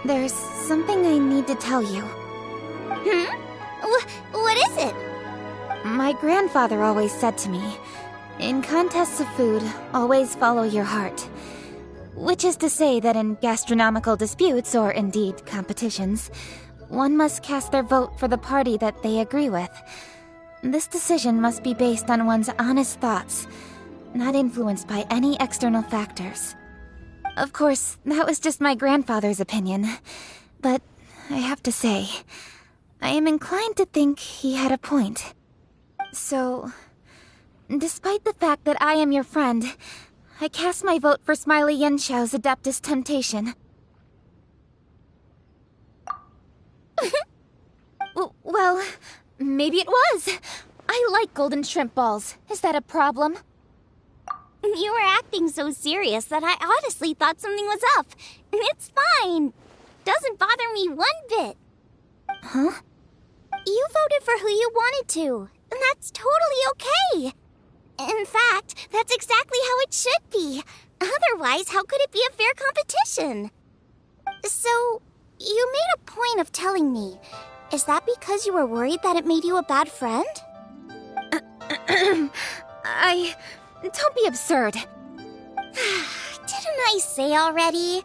[SPEAKER 14] there's something I need to tell you.
[SPEAKER 10] What is it?
[SPEAKER 14] My grandfather always said to me, in contests of food, always follow your heart. Which is to say that in gastronomical disputes, or indeed competitions, one must cast their vote for the party that they agree with. This decision must be based on one's honest thoughts, not influenced by any external factors. Of course, that was just my grandfather's opinion, but I have to say, I am inclined to think he had a point. So, despite the fact that I am your friend, I cast my vote for Smiley Yenshao's Adeptus Temptation. Well, maybe it was. I like golden shrimp balls. Is that a problem?
[SPEAKER 10] You were acting so serious that I honestly thought something was up. It's fine. Doesn't bother me one bit.
[SPEAKER 14] Huh?
[SPEAKER 10] You voted for who you wanted to, and that's totally okay. In fact, that's exactly how it should be. Otherwise, how could it be a fair competition? So, you made a point of telling me. Is that because you were worried that it made you a bad friend?
[SPEAKER 14] Don't be absurd.
[SPEAKER 10] Didn't I say already?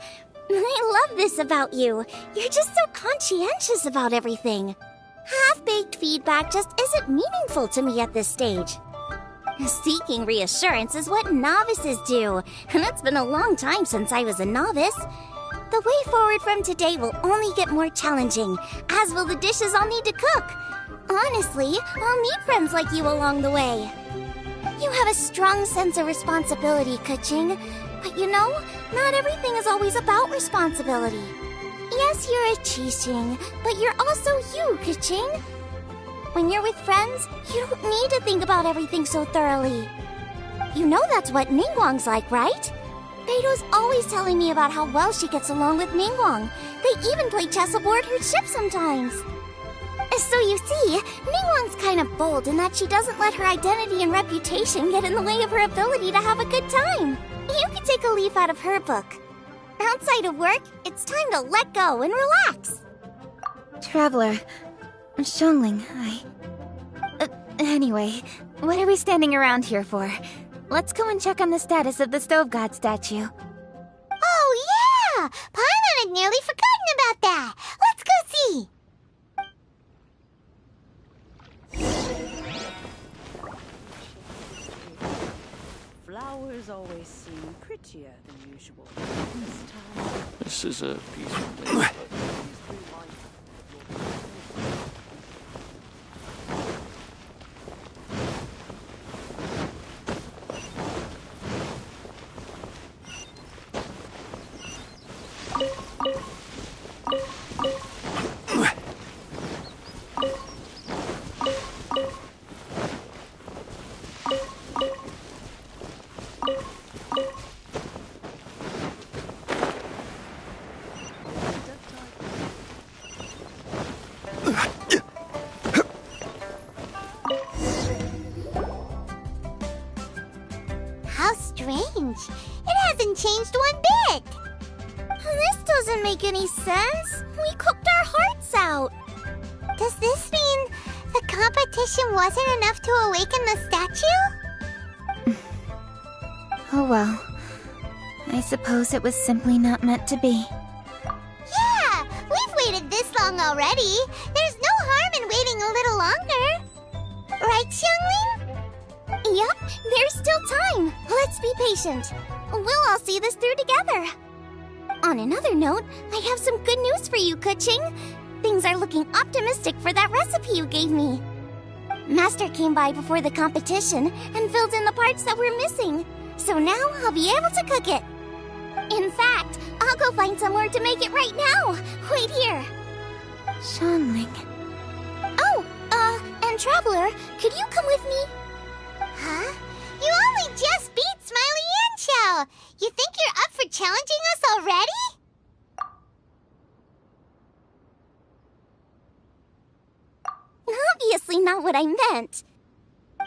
[SPEAKER 10] I love this about you. You're just so conscientious about everything. Half-baked feedback just isn't meaningful to me at this stage. Seeking reassurance is what novices do, and it's been a long time since I was a novice. The way forward from today will only get more challenging, as will the dishes I'll need to cook. Honestly, I'll need friends like you along the way. You have a strong sense of responsibility, Keqing. But you know, not everything is always about responsibility. Yes, you're a Qixing, but you're also you, Keqing. When you're with friends, you don't need to think about everything so thoroughly. You know that's what Ningguang's like, right? Beido's always telling me about how well she gets along with Ningguang. They even play chess aboard her ship sometimes. So you see, Ningguang's kind of bold in that she doesn't let her identity and reputation get in the way of her ability to have a good time. You can take a leaf out of her book. Outside of work, it's time to let go and relax.
[SPEAKER 14] Traveler, Xiangling, anyway, what are we standing around here for? Let's go and check on the status of the Stove God statue.
[SPEAKER 3] Oh, yeah! Paimon had nearly forgotten about that. Let's go see.
[SPEAKER 15] Flowers always seem prettier than usual.
[SPEAKER 16] This is a peaceful day.
[SPEAKER 3] How strange. It hasn't changed one bit. This doesn't make any sense. We cooked our hearts out. Does this mean the competition wasn't enough to awaken the statue?
[SPEAKER 14] Oh well. I suppose it was simply not meant to be.
[SPEAKER 3] Yeah! We've waited this long already. There's no harm in waiting a little longer. Right, Xiangling? Yup, there's still time. Let's be patient. We'll all see this through together. On another note, I have some good news for you, Kuching. Things are looking optimistic for that recipe you gave me. Master came by before the competition and filled in the parts that were missing. So now I'll be able to cook it. In fact, I'll go find somewhere to make it right now. Wait here.
[SPEAKER 14] Xiangling.
[SPEAKER 3] Oh, and Traveler, could you come with me? Huh? You only just beat Smiley and Xiao. You think you're up for challenging us already? Obviously not what I meant.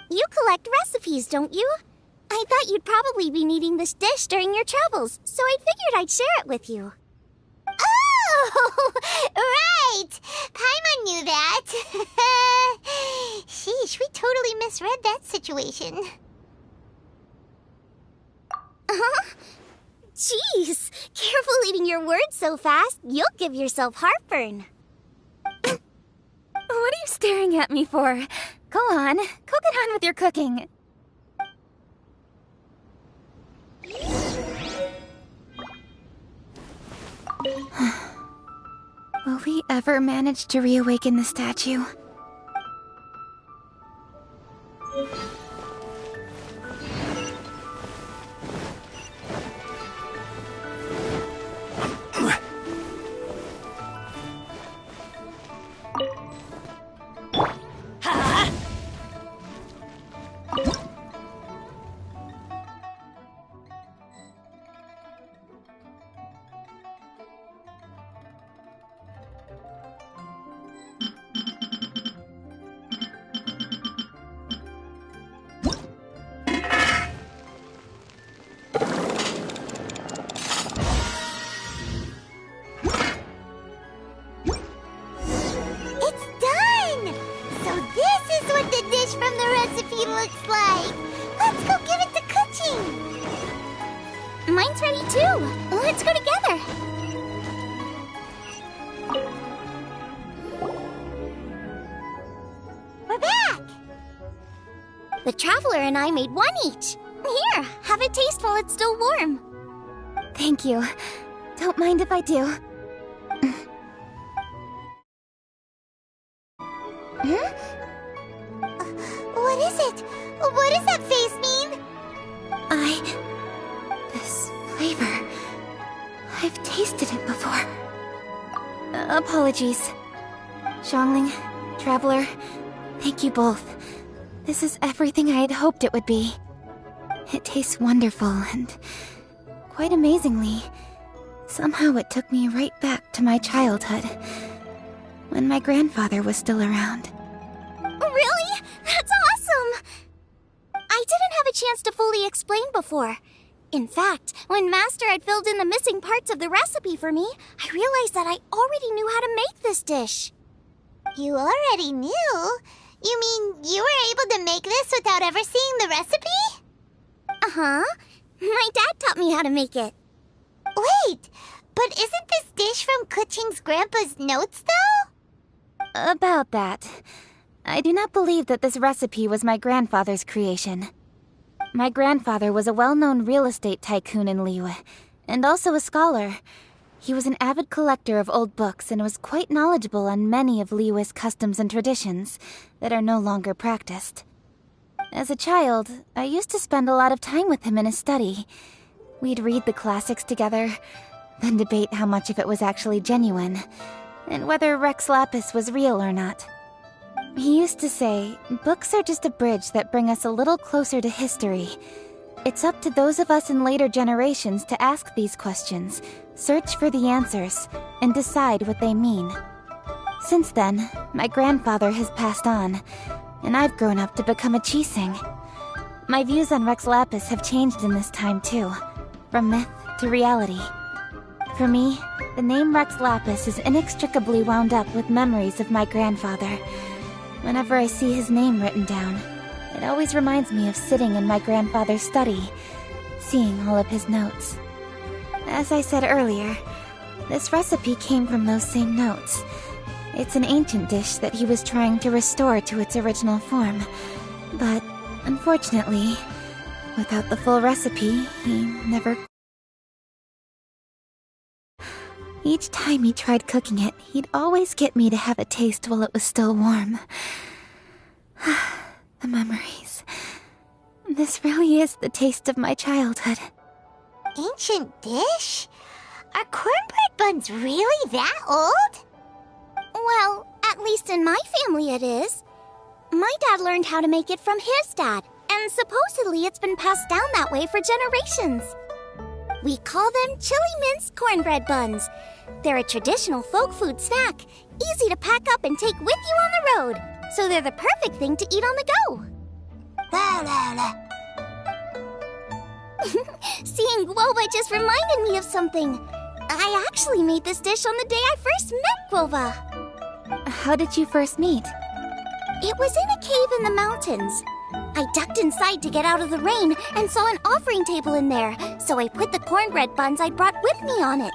[SPEAKER 3] You collect recipes, don't you? I thought you'd probably be needing this dish during your travels, so I figured I'd share it with you. Oh, right! Paimon knew that. Sheesh, we totally misread that situation. Jeez, careful eating your words so fast, you'll give yourself heartburn.
[SPEAKER 14] What are you staring at me for? Go on, get on with your cooking. Will we ever manage to reawaken the statue?
[SPEAKER 3] Looks like. Let's go give it to Kuching. Mine's ready too. Let's go together. We're back. The Traveler and I made one each. Here, have a taste while it's still warm.
[SPEAKER 14] Thank you. Don't mind if I do.
[SPEAKER 3] What is it? What does that face mean?
[SPEAKER 14] This flavor... I've tasted it before. Apologies. Xiangling, Traveler, thank you both. This is everything I had hoped it would be. It tastes wonderful and... quite amazingly, somehow it took me right back to my childhood, when my grandfather was still around.
[SPEAKER 3] Really? That's awesome! I didn't have a chance to fully explain before. In fact, when Master had filled in the missing parts of the recipe for me, I realized that I already knew how to make this dish. You already knew? You mean you were able to make this without ever seeing the recipe? Uh-huh. My dad taught me how to make it. Wait, but isn't this dish from Kuching's grandpa's notes, though?
[SPEAKER 14] About that. I do not believe that this recipe was my grandfather's creation. My grandfather was a well-known real estate tycoon in Liyue, and also a scholar. He was an avid collector of old books and was quite knowledgeable on many of Liyue's customs and traditions that are no longer practiced. As a child, I used to spend a lot of time with him in his study. We'd read the classics together, then debate how much of it was actually genuine, and whether Rex Lapis was real or not. He used to say, books are just a bridge that bring us a little closer to history. It's up to those of us in later generations to ask these questions, search for the answers, and decide what they mean. Since then, my grandfather has passed on, and I've grown up to become a Qixing. My views on Rex Lapis have changed in this time too, from myth to reality. For me, the name Rex Lapis is inextricably wound up with memories of my grandfather. Whenever I see his name written down, it always reminds me of sitting in my grandfather's study, seeing all of his notes. As I said earlier, this recipe came from those same notes. It's an ancient dish that he was trying to restore to its original form. But, unfortunately, without the full recipe, he never... Each time he tried cooking it, he'd always get me to have a taste while it was still warm. The memories. This really is the taste of my childhood.
[SPEAKER 3] Ancient dish? Are cornbread buns really that old? Well, at least in my family it is. My dad learned how to make it from his dad, and supposedly it's been passed down that way for generations. We call them chili minced cornbread buns. They're a traditional folk food snack, easy to pack up and take with you on the road, so they're the perfect thing to eat on the go. La la la. Seeing Guoba just reminded me of something. I actually made this dish on the day I first met Guoba.
[SPEAKER 14] How did you first meet?
[SPEAKER 3] It was in a cave in the mountains. I ducked inside to get out of the rain and saw an offering table in there, so I put the cornbread buns I'd brought with me on it.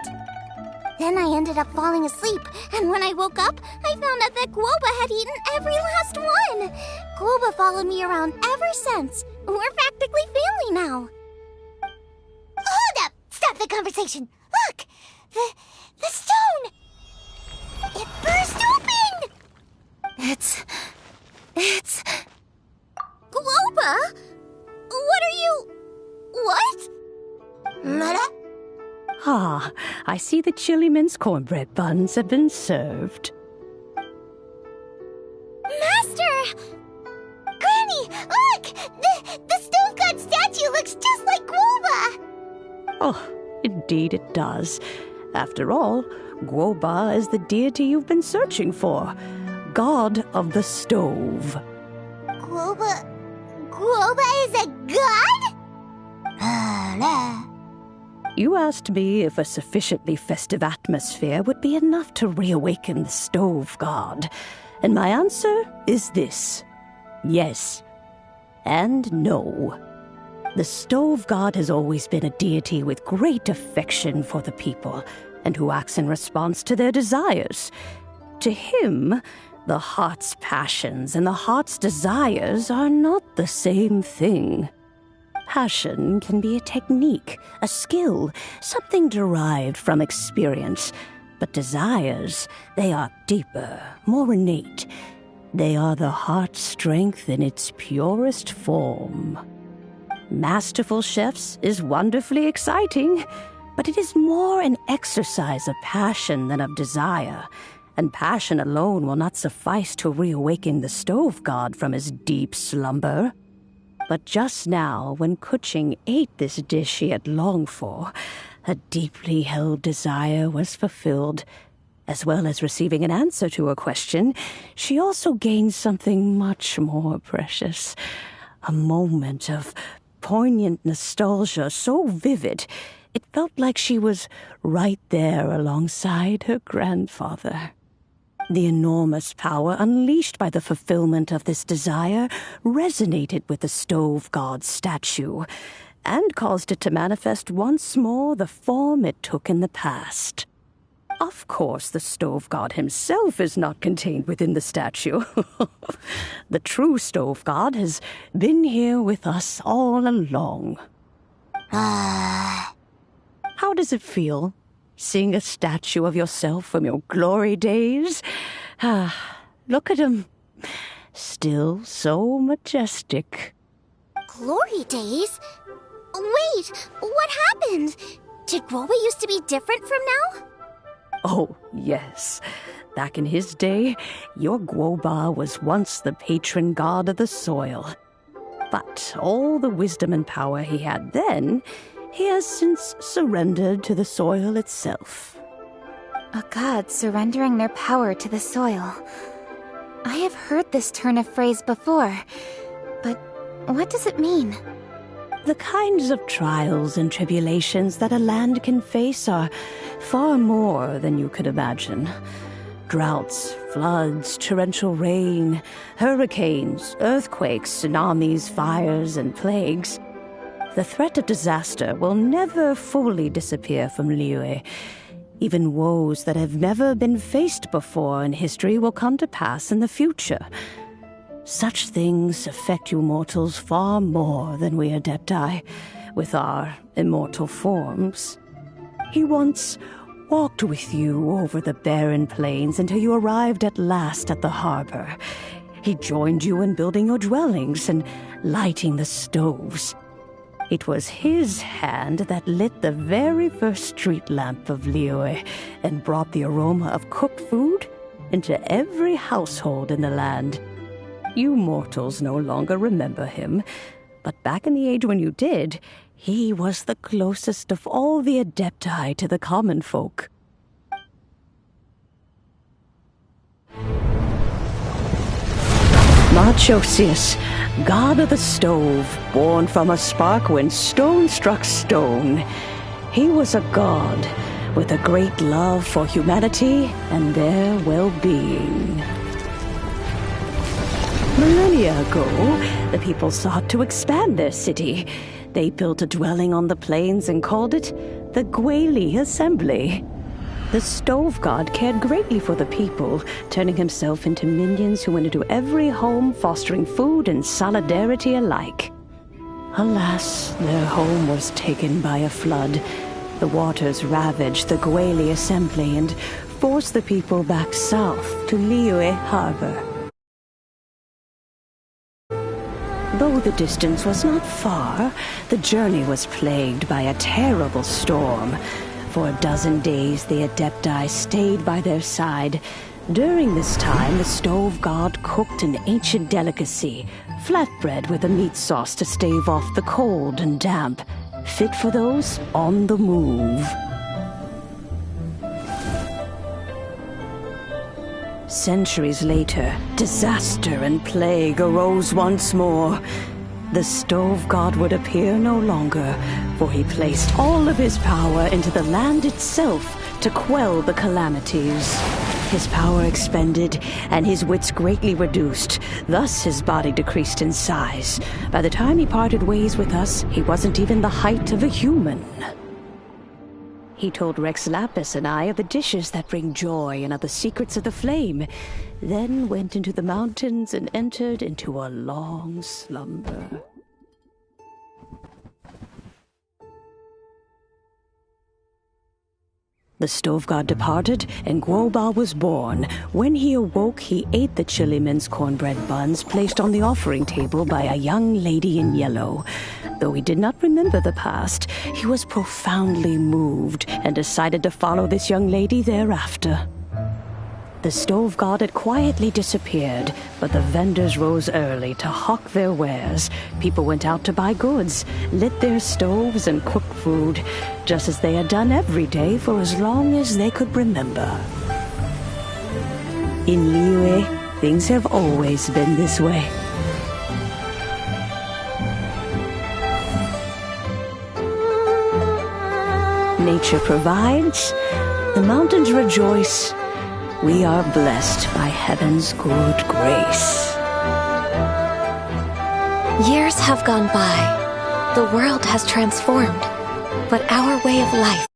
[SPEAKER 3] Then I ended up falling asleep, and when I woke up, I found out that Guoba had eaten every last one. Guoba followed me around ever since. We're practically family now. Hold up! Stop the conversation! Look! The stone! It burst open!
[SPEAKER 14] It's...
[SPEAKER 3] Guoba? What are you... What? Mara?
[SPEAKER 17] Ah, I see the chili mince cornbread buns have been served.
[SPEAKER 3] Master! Granny, look! The stone-god statue looks just like Guoba!
[SPEAKER 17] Oh, indeed it does. After all, Guoba is the deity you've been searching for. God of the stove.
[SPEAKER 3] Guoba is a god?
[SPEAKER 17] You asked me if a sufficiently festive atmosphere would be enough to reawaken the stove god. And my answer is this. Yes. And no. The stove god has always been a deity with great affection for the people, and who acts in response to their desires. To him, the heart's passions and the heart's desires are not the same thing. Passion can be a technique, a skill, something derived from experience. But desires, they are deeper, more innate. They are the heart's strength in its purest form. Masterful chefs is wonderfully exciting, but it is more an exercise of passion than of desire. And passion alone will not suffice to reawaken the stove god from his deep slumber. But just now, when Kuching ate this dish she had longed for, a deeply held desire was fulfilled. As well as receiving an answer to her question, she also gained something much more precious. A moment of poignant nostalgia so vivid, it felt like she was right there alongside her grandfather. The enormous power unleashed by the fulfillment of this desire resonated with the stove god's statue, and caused it to manifest once more the form it took in the past. Of course, the stove god himself is not contained within the statue. The true stove god has been here with us all along. How does it feel, seeing a statue of yourself from your glory days? Look at him. Still so majestic.
[SPEAKER 3] Glory days? Wait, what happened? Did Guoba used to be different from now?
[SPEAKER 17] Oh, yes. Back in his day, your Guoba was once the patron god of the soil. But all the wisdom and power he had then, he has since surrendered to the soil itself.
[SPEAKER 14] A god surrendering their power to the soil. I have heard this turn of phrase before, but what does it mean?
[SPEAKER 17] The kinds of trials and tribulations that a land can face are far more than you could imagine. Droughts, floods, torrential rain, hurricanes, earthquakes, tsunamis, fires, and plagues. The threat of disaster will never fully disappear from Liyue. Even woes that have never been faced before in history will come to pass in the future. Such things affect you mortals far more than we Adepti, with our immortal forms. He once walked with you over the barren plains until you arrived at last at the harbor. He joined you in building your dwellings and lighting the stoves. It was his hand that lit the very first street lamp of Liyue and brought the aroma of cooked food into every household in the land. You mortals no longer remember him, but back in the age when you did, he was the closest of all the Adepti to the common folk. Marchosius, god of the stove, born from a spark when stone struck stone. He was a god with a great love for humanity and their well-being. Millennia ago, the people sought to expand their city. They built a dwelling on the plains and called it the Gweli Assembly. The stove god cared greatly for the people, turning himself into minions who went into every home, fostering food and solidarity alike. Alas, their home was taken by a flood. The waters ravaged the Gweli Assembly and forced the people back south to Liyue Harbor. Though the distance was not far, the journey was plagued by a terrible storm. For a dozen days, the Adepti stayed by their side. During this time, the stove god cooked an ancient delicacy, flatbread with a meat sauce to stave off the cold and damp, fit for those on the move. Centuries later, disaster and plague arose once more. The stove god would appear no longer, for he placed all of his power into the land itself to quell the calamities. His power expended, and his wits greatly reduced. Thus his body decreased in size. By the time he parted ways with us, he wasn't even the height of a human. He told Rex Lapis and I of the dishes that bring joy and of the secrets of the flame, then went into the mountains and entered into a long slumber. The stove god departed, and Guoba was born. When he awoke, he ate the chili mince cornbread buns placed on the offering table by a young lady in yellow. Though he did not remember the past, he was profoundly moved and decided to follow this young lady thereafter. The stove god had quietly disappeared, but the vendors rose early to hawk their wares. People went out to buy goods, lit their stoves, and cooked food, just as they had done every day for as long as they could remember. In Liyue, things have always been this way. Nature provides, the mountains rejoice. We are blessed by heaven's good grace.
[SPEAKER 18] Years have gone by. The world has transformed. But our way of life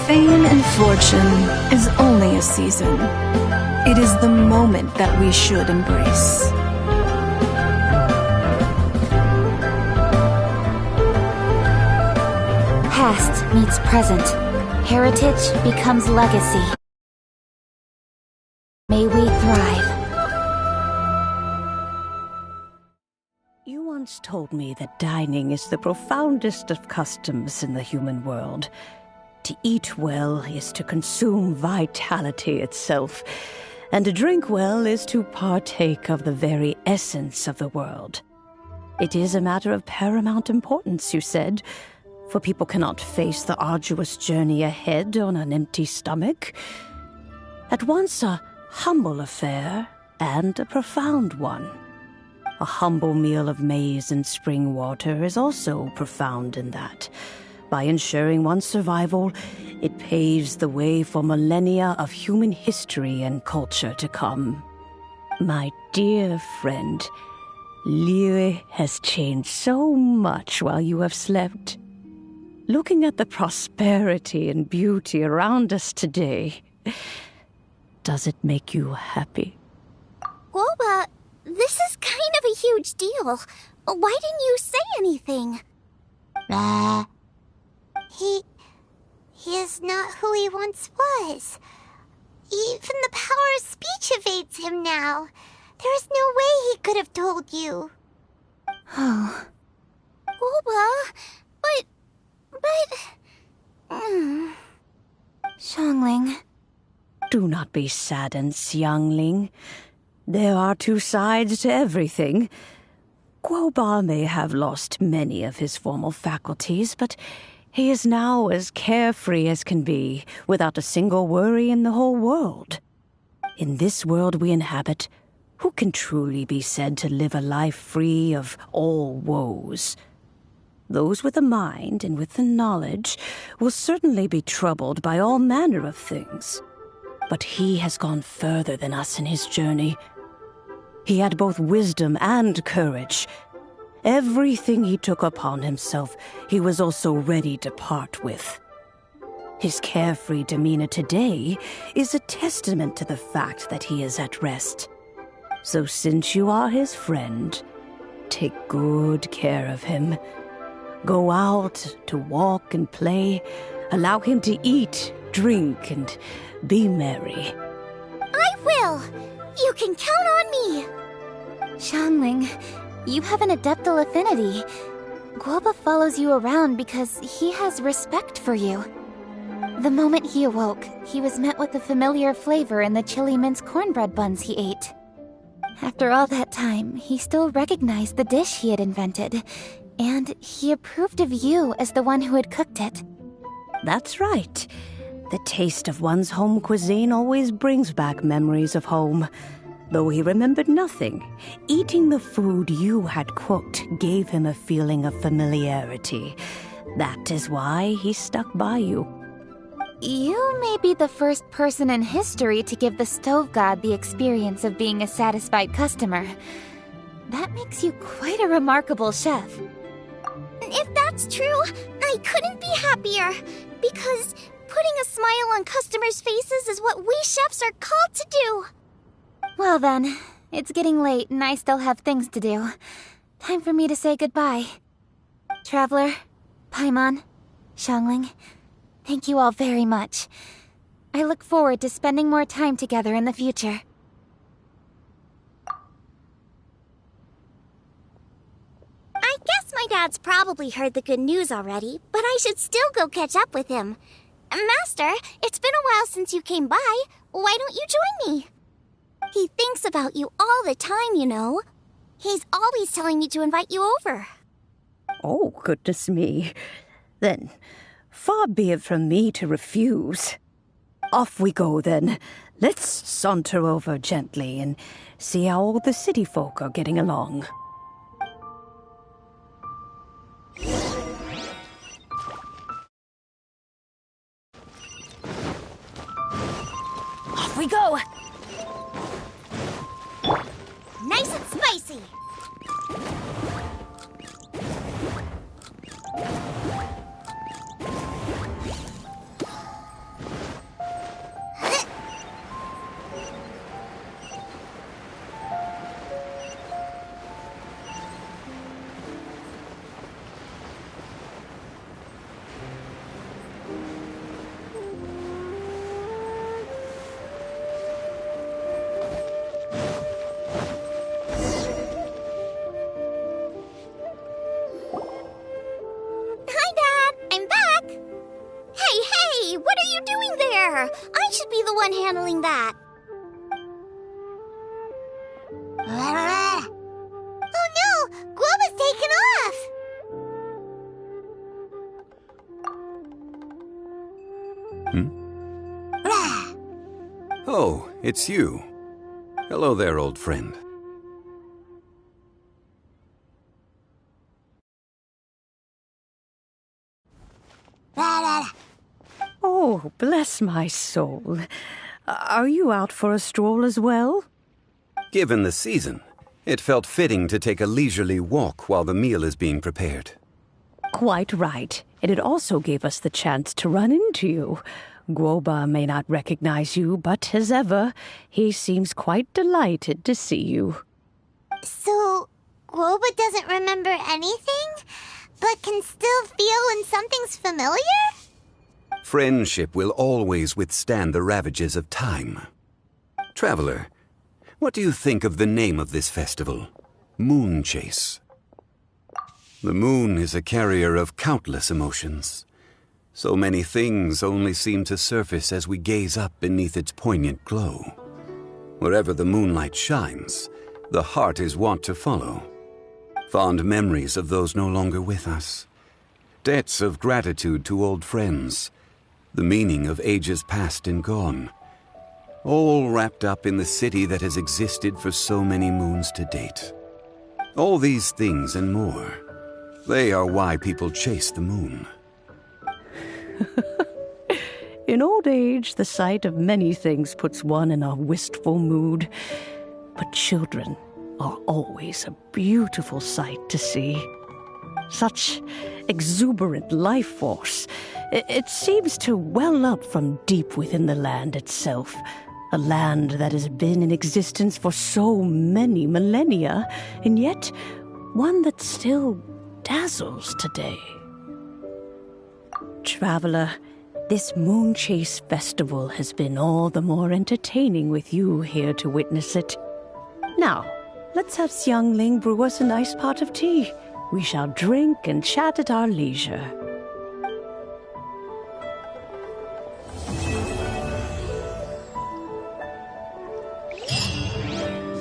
[SPEAKER 12] Fame and fortune is only a season. It is the moment that we should embrace.
[SPEAKER 3] Past meets present. Heritage becomes legacy. May we thrive.
[SPEAKER 17] You once told me that dining is the profoundest of customs in the human world. To eat well is to consume vitality itself, and to drink well is to partake of the very essence of the world. It is a matter of paramount importance, you said, for people cannot face the arduous journey ahead on an empty stomach. At once a humble affair and a profound one. A humble meal of maize and spring water is also profound in that. By ensuring one's survival, it paves the way for millennia of human history and culture to come. My dear friend, Liyue has changed so much while you have slept. Looking at the prosperity and beauty around us today, does it make you happy?
[SPEAKER 3] Guoba, this is kind of a huge deal. Why didn't you say anything? He is not who he once was. Even the power of speech evades him now. There is no way he could have told you.
[SPEAKER 12] Oh.
[SPEAKER 3] Guoba,
[SPEAKER 12] Xiangling.
[SPEAKER 17] Do not be saddened, Xiangling. There are two sides to everything. Guoba may have lost many of his formal faculties, but he is now as carefree as can be, without a single worry in the whole world. In this world we inhabit, who can truly be said to live a life free of all woes? Those with a mind and with the knowledge will certainly be troubled by all manner of things. But he has gone further than us in his journey. He had both wisdom and courage. Everything he took upon himself, he was also ready to part with. His carefree demeanor today is a testament to the fact that he is at rest. So since you are his friend, take good care of him. Go out to walk and play. Allow him to eat, drink, and be merry.
[SPEAKER 3] I will! You can count on me!
[SPEAKER 14] Xiangling, you have an adeptal affinity. Guoba follows you around because he has respect for you. The moment he awoke, he was met with a familiar flavor in the chili mince cornbread buns he ate. After all that time, he still recognized the dish he had invented, and he approved of you as the one who had cooked it.
[SPEAKER 17] That's right. The taste of one's home cuisine always brings back memories of home. Though he remembered nothing, eating the food you had cooked gave him a feeling of familiarity. That is why he stuck by you.
[SPEAKER 14] You may be the first person in history to give the stove god the experience of being a satisfied customer. That makes you quite a remarkable chef.
[SPEAKER 3] If that's true, I couldn't be happier. Because putting a smile on customers' faces is what we chefs are called to do.
[SPEAKER 14] Well then, it's getting late and I still have things to do. Time for me to say goodbye. Traveler, Paimon, Xiangling, thank you all very much. I look forward to spending more time together in the future.
[SPEAKER 3] I guess my dad's probably heard the good news already, but I should still go catch up with him. Master, it's been a while since you came by. Why don't you join me? He thinks about you all the time, you know. He's always telling me to invite you over.
[SPEAKER 17] Oh, goodness me. Then, far be it from me to refuse. Off we go, then. Let's saunter over gently and see how all the city folk are getting along.
[SPEAKER 1] Off we go!
[SPEAKER 3] Nice and spicy! I should be the one handling that. Oh no! Guoba's taken off!
[SPEAKER 6] Oh, it's you. Hello there, old friend.
[SPEAKER 17] Oh, bless my soul. Are you out for a stroll as well?
[SPEAKER 6] Given the season, it felt fitting to take a leisurely walk while the meal is being prepared.
[SPEAKER 17] Quite right. And it also gave us the chance to run into you. Guoba may not recognize you, but as ever, he seems quite delighted to see you.
[SPEAKER 3] So, Guoba doesn't remember anything, but can still feel when something's familiar?
[SPEAKER 6] Friendship will always withstand the ravages of time. Traveler, what do you think of the name of this festival? Moon Chase. The moon is a carrier of countless emotions. So many things only seem to surface as we gaze up beneath its poignant glow. Wherever the moonlight shines, the heart is wont to follow. Fond memories of those no longer with us. Debts of gratitude to old friends. The meaning of ages past and gone. All wrapped up in the city that has existed for so many moons to date. All these things and more. They are why people chase the moon.
[SPEAKER 17] In old age, the sight of many things puts one in a wistful mood. But children are always a beautiful sight to see. Such exuberant life force. It seems to well up from deep within the land itself. A land that has been in existence for so many millennia, and yet one that still dazzles today. Traveler, this Moon Chase Festival has been all the more entertaining with you here to witness it. Now, let's have Xiangling brew us a nice pot of tea. We shall drink and chat at our leisure.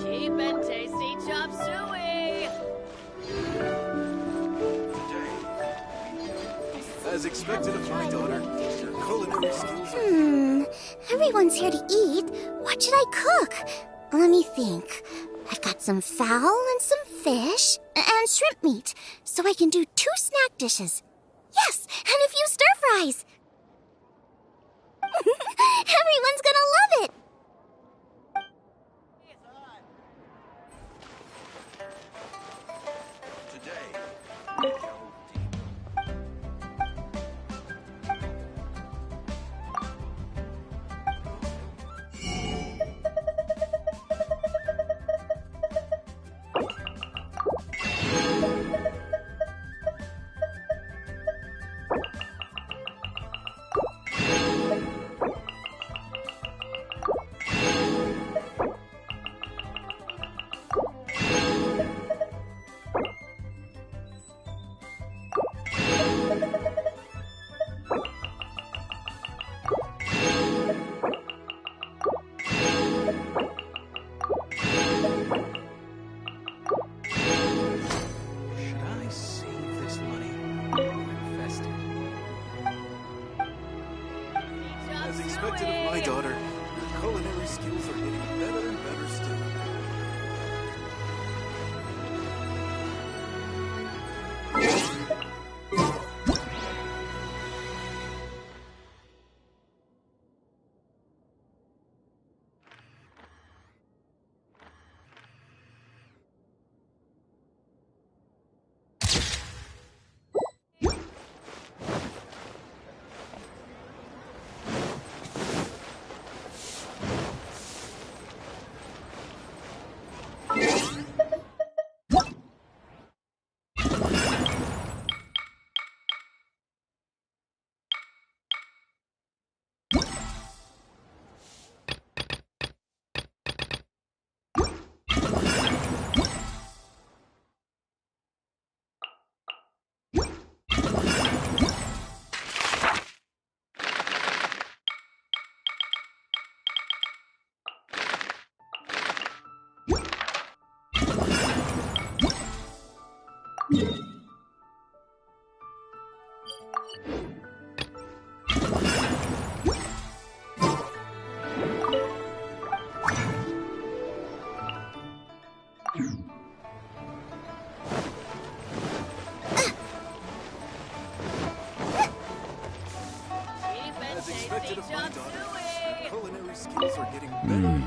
[SPEAKER 19] Cheap and tasty chop suey!
[SPEAKER 5] As expected of my daughter, your culinary skills are...
[SPEAKER 3] Everyone's here to eat. What should I cook? Let me think. I've got some fowl and some fish and shrimp meat, so I can do 2 snack dishes. Yes, and a few stir-fries. Everyone's gonna love it.
[SPEAKER 5] As expected of my daughter, your culinary skills are getting better and better still. skills are getting better.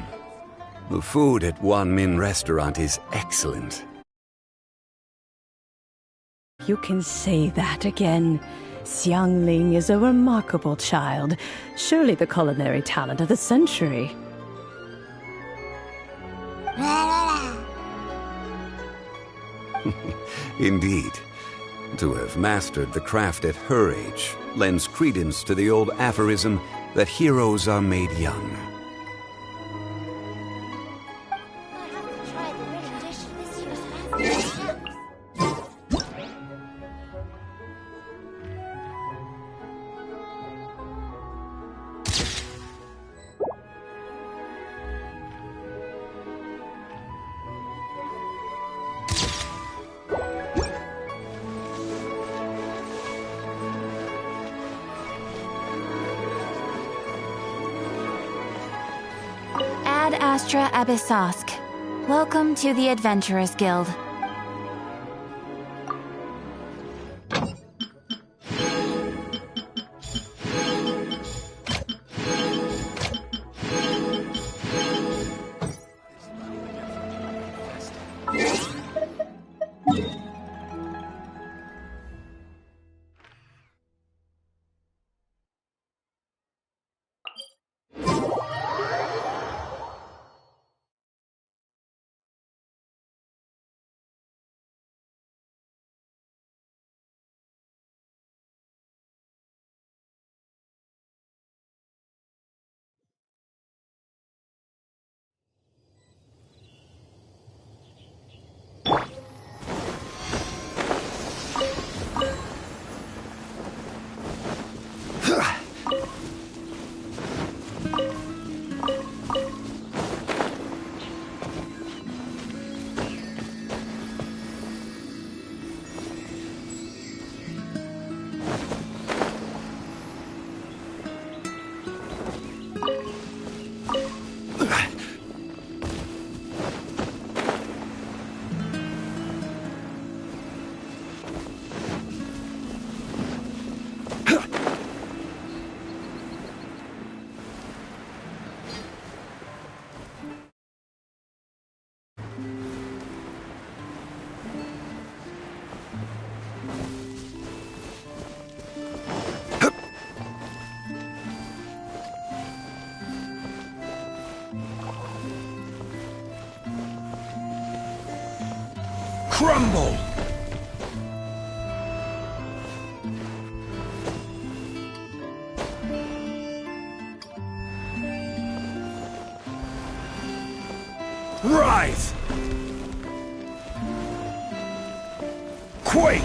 [SPEAKER 6] The food at Wan Min restaurant is excellent.
[SPEAKER 17] You can say that again. Xiangling is a remarkable child. Surely the culinary talent of the century.
[SPEAKER 6] Indeed. To have mastered the craft at her age lends credence to the old aphorism that heroes are made young.
[SPEAKER 1] Ad Astra Abyssosk. Welcome to the Adventurers Guild.
[SPEAKER 2] Crumble! Rise! Quake!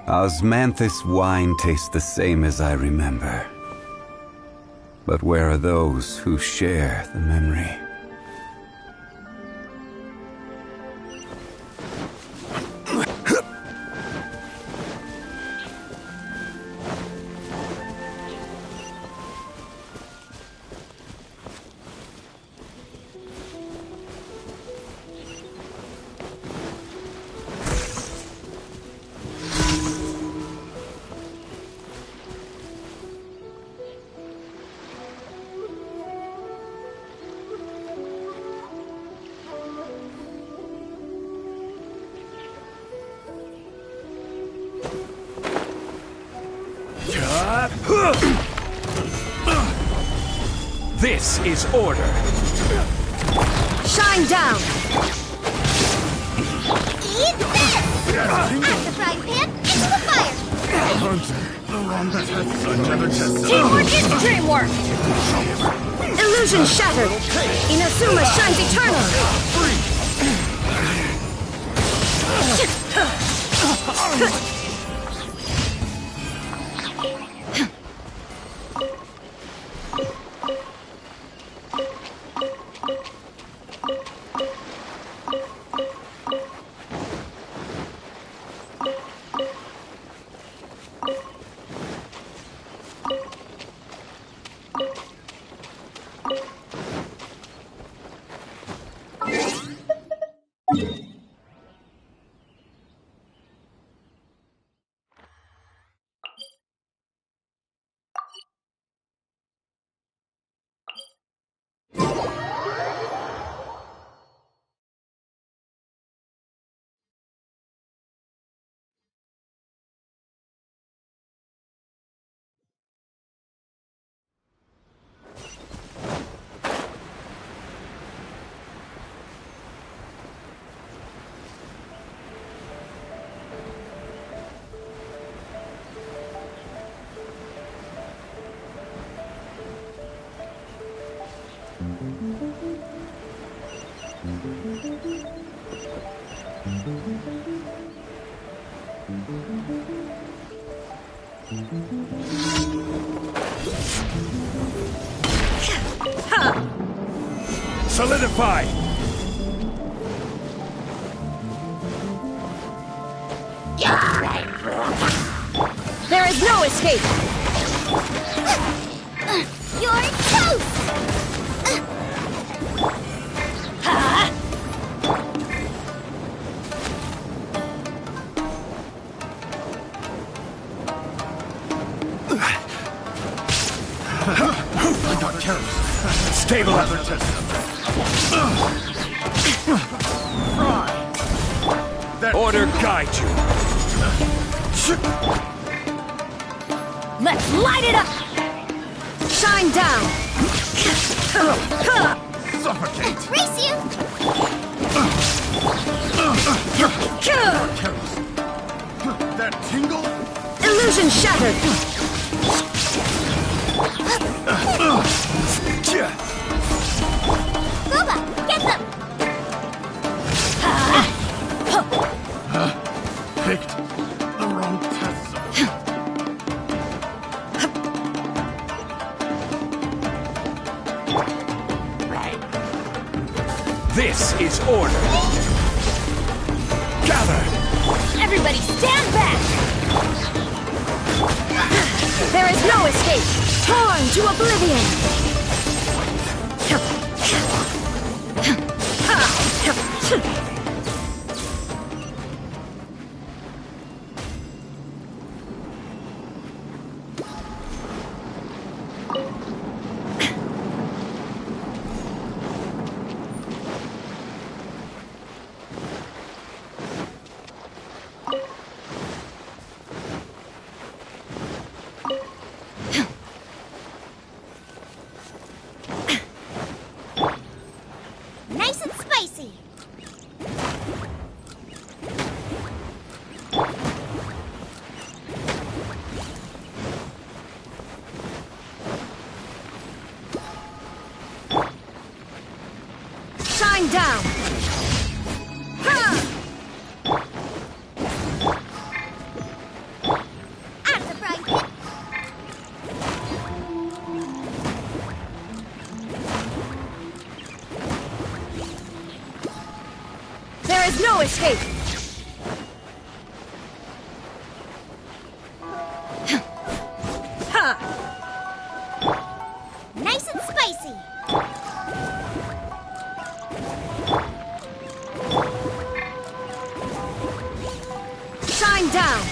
[SPEAKER 6] Osmanthus wine tastes the same as I remember. But where are those who share the memory?
[SPEAKER 2] This is order.
[SPEAKER 4] Shine down!
[SPEAKER 3] Eat this! Out the frying pan, into the fire!
[SPEAKER 4] Teamwork is dreamwork! Illusion shattered! Inazuma shines eternal!
[SPEAKER 2] Solidify!
[SPEAKER 4] There is no escape!
[SPEAKER 3] You're toast!
[SPEAKER 2] I got carrots. Stabilize. Order guide you.
[SPEAKER 4] Let's light it up! Shine down!
[SPEAKER 2] Suffocate!
[SPEAKER 3] Race you!
[SPEAKER 2] That tingle?
[SPEAKER 4] Illusion shattered!
[SPEAKER 3] Booba, get them!
[SPEAKER 2] Picked the wrong test zone. This is order. Gather!
[SPEAKER 8] Everybody stand back!
[SPEAKER 4] There is no escape! Torn to oblivion!
[SPEAKER 3] Nice and spicy!
[SPEAKER 4] Shine down!
[SPEAKER 3] Out of the frying pan!
[SPEAKER 4] There is no escape!
[SPEAKER 3] Nice and spicy!
[SPEAKER 4] Shine down!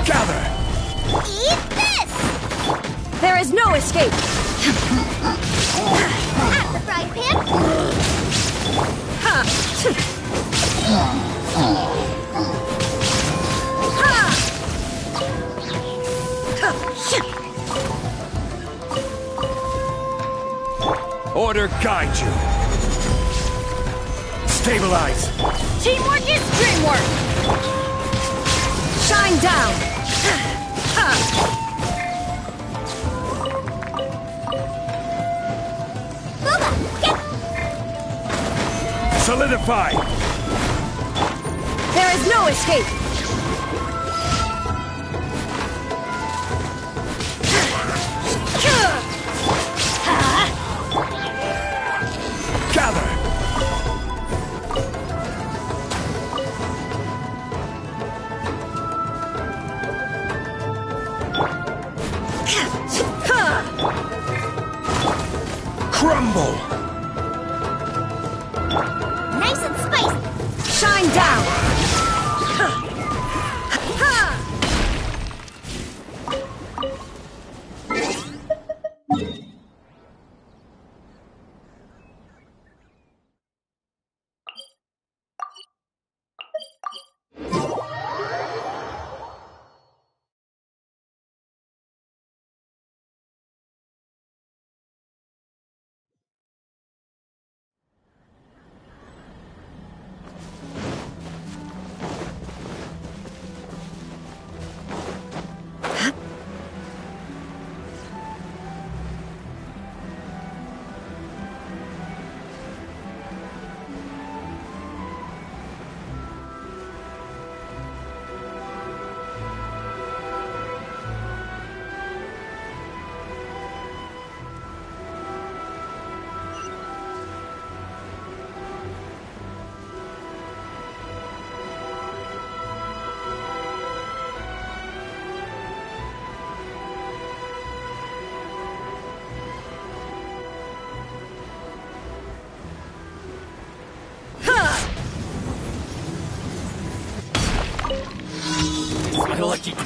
[SPEAKER 2] Gather!
[SPEAKER 3] Eat this!
[SPEAKER 4] There is no escape!
[SPEAKER 3] Out of the frying pan!
[SPEAKER 2] Order guide you. Stabilize.
[SPEAKER 8] Teamwork is dreamwork!
[SPEAKER 4] Shine down!
[SPEAKER 3] Booba, get...
[SPEAKER 2] Solidify.
[SPEAKER 4] There is no escape!
[SPEAKER 2] Gather. Crumble.
[SPEAKER 3] Nice and spicy!
[SPEAKER 4] Shine down!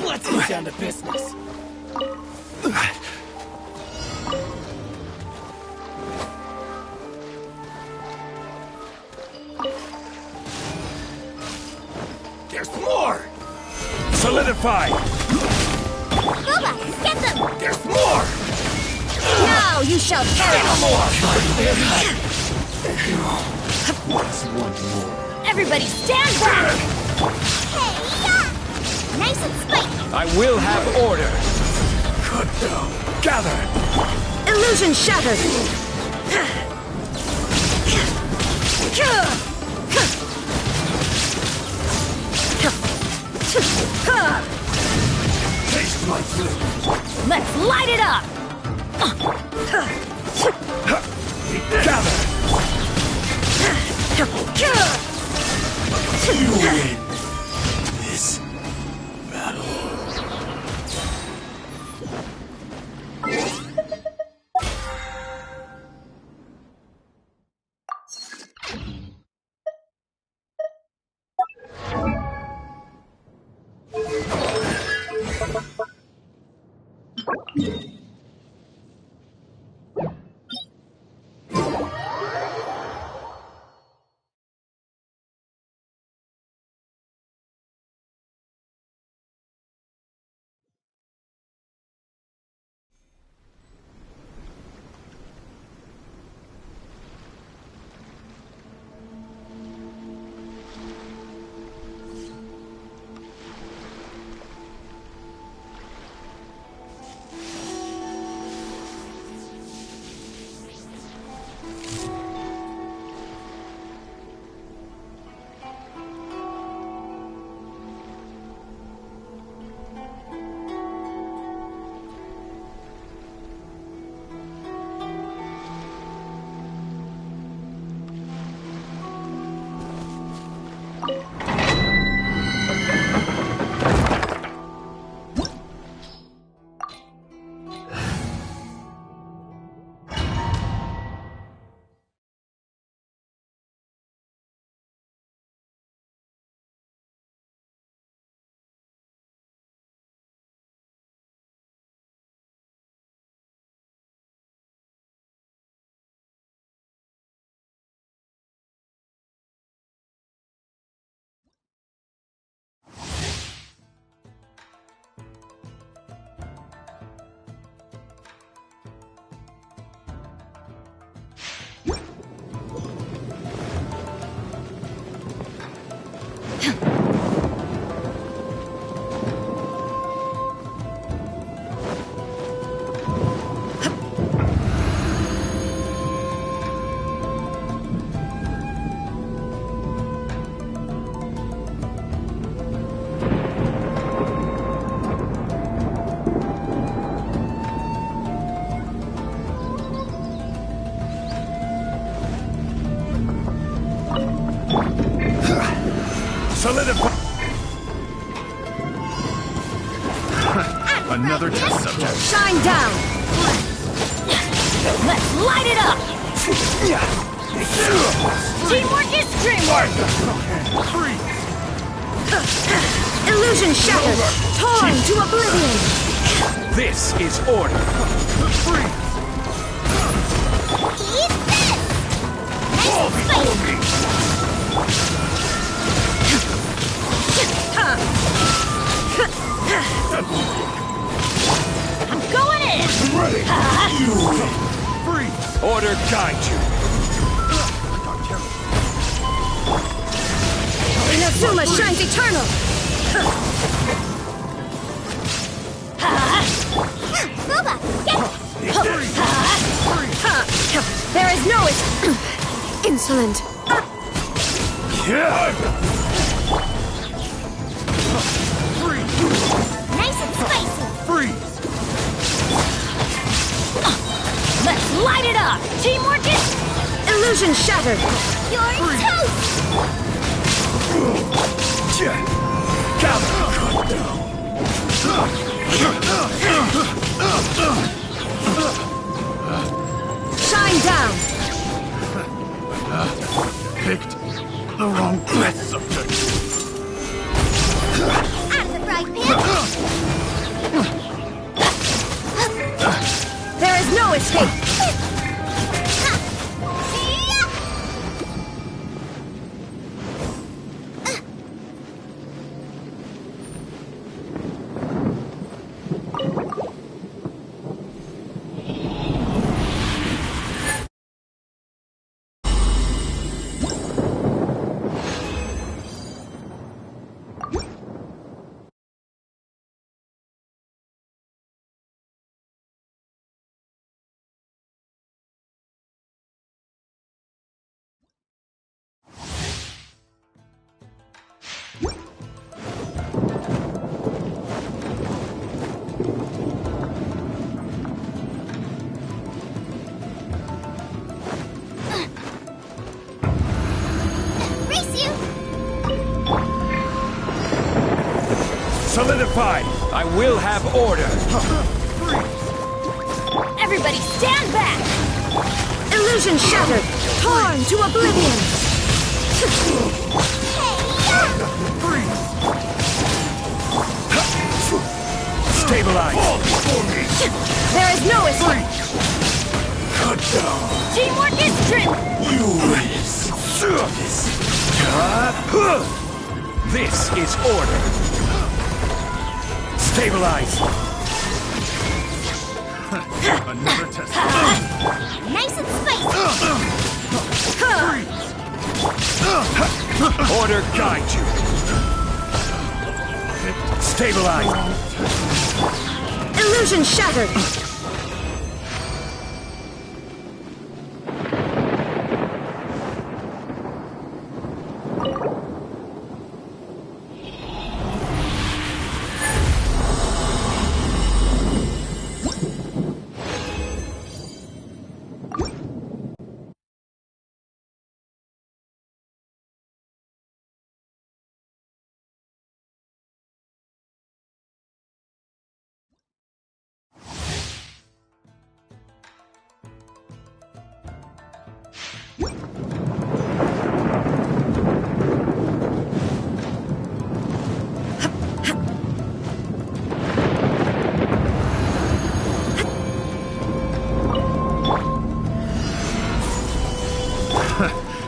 [SPEAKER 2] Let's get down to business. There's more! Solidify!
[SPEAKER 3] Boba, get them!
[SPEAKER 2] There's more!
[SPEAKER 4] Now you shall perish!
[SPEAKER 2] What's one more?
[SPEAKER 4] Everybody stand back!
[SPEAKER 3] Hey, yeah! Nice and spiky!
[SPEAKER 2] I will have order! Cut down! Gather!
[SPEAKER 4] Illusion shattered!
[SPEAKER 2] Taste my flavor!
[SPEAKER 4] Let's light it up!
[SPEAKER 2] Gather! You win this battle. Solidify! Another test subject.
[SPEAKER 4] Shine down! Let's light it up! Teamwork is dreamwork! Illusion shattered! Torn to oblivion!
[SPEAKER 2] This is order! Freeze!
[SPEAKER 3] Eat this! Nice and spiky!
[SPEAKER 4] I'm going in!
[SPEAKER 2] Ready! Freeze! Order guide you!
[SPEAKER 4] Inazuma shines eternal!
[SPEAKER 3] Boba, get
[SPEAKER 4] There is no insolent!
[SPEAKER 3] nice and spicy!
[SPEAKER 2] Freeze!
[SPEAKER 4] Let's light it up! Teamwork is... Illusion shattered!
[SPEAKER 3] You're toast!
[SPEAKER 4] Shine down!
[SPEAKER 2] Picked the wrong test subject.
[SPEAKER 3] Out of the frying pan!
[SPEAKER 4] no escape!
[SPEAKER 2] Solidified! I will have order!
[SPEAKER 4] Everybody stand back! Illusion shattered! Torn to oblivion!
[SPEAKER 2] Stabilize!
[SPEAKER 4] There is no escape!
[SPEAKER 2] Cut down!
[SPEAKER 4] Teamwork is strength!
[SPEAKER 2] This is order! Stabilize! Another test.
[SPEAKER 3] Nice and spicy!
[SPEAKER 2] Order guide you! Stabilize!
[SPEAKER 4] Illusion shattered!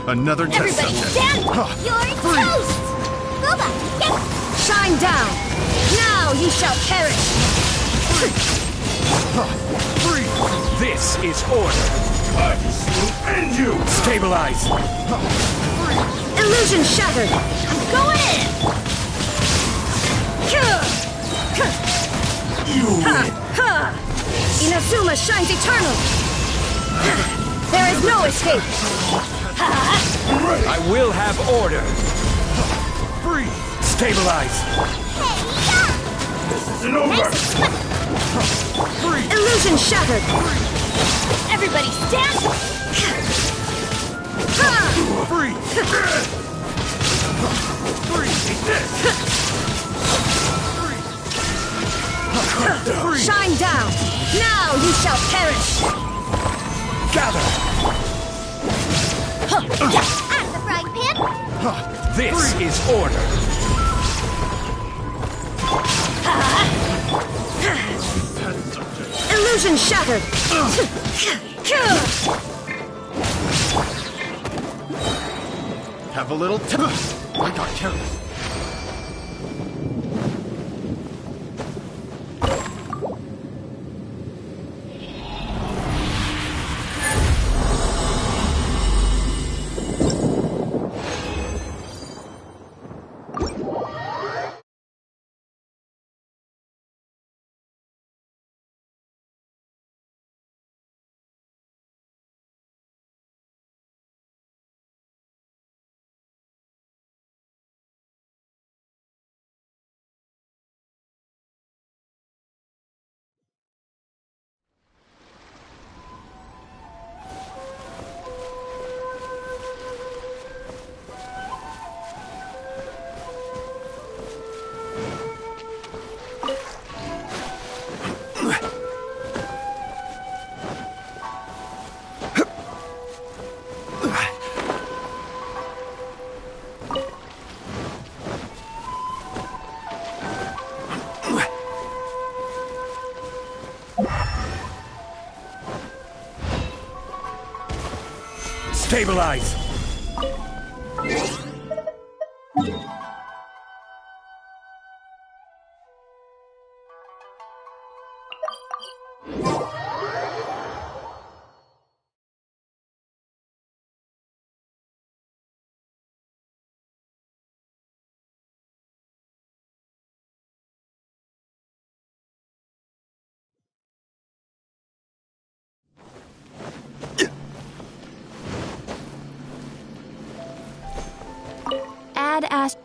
[SPEAKER 2] Another test
[SPEAKER 3] Everybody
[SPEAKER 2] subject.
[SPEAKER 3] stand! You're toast! Boba, get...
[SPEAKER 4] Shine down! Now ye shall perish!
[SPEAKER 2] This is order! I will end you! Stabilize!
[SPEAKER 4] Illusion shattered! I'm going in!
[SPEAKER 2] You win!
[SPEAKER 4] Inazuma shines eternal! There is no escape!
[SPEAKER 2] I will have order! Stabilize! This isn't over!
[SPEAKER 4] Illusion shattered! Everybody stand! Shine down! Now you shall perish!
[SPEAKER 2] Gather!
[SPEAKER 3] Out of the frying pan!
[SPEAKER 2] This is order!
[SPEAKER 4] Illusion shattered!
[SPEAKER 2] Have a little I got careless.
[SPEAKER 13] Stabilize!
[SPEAKER 14] Add Ash.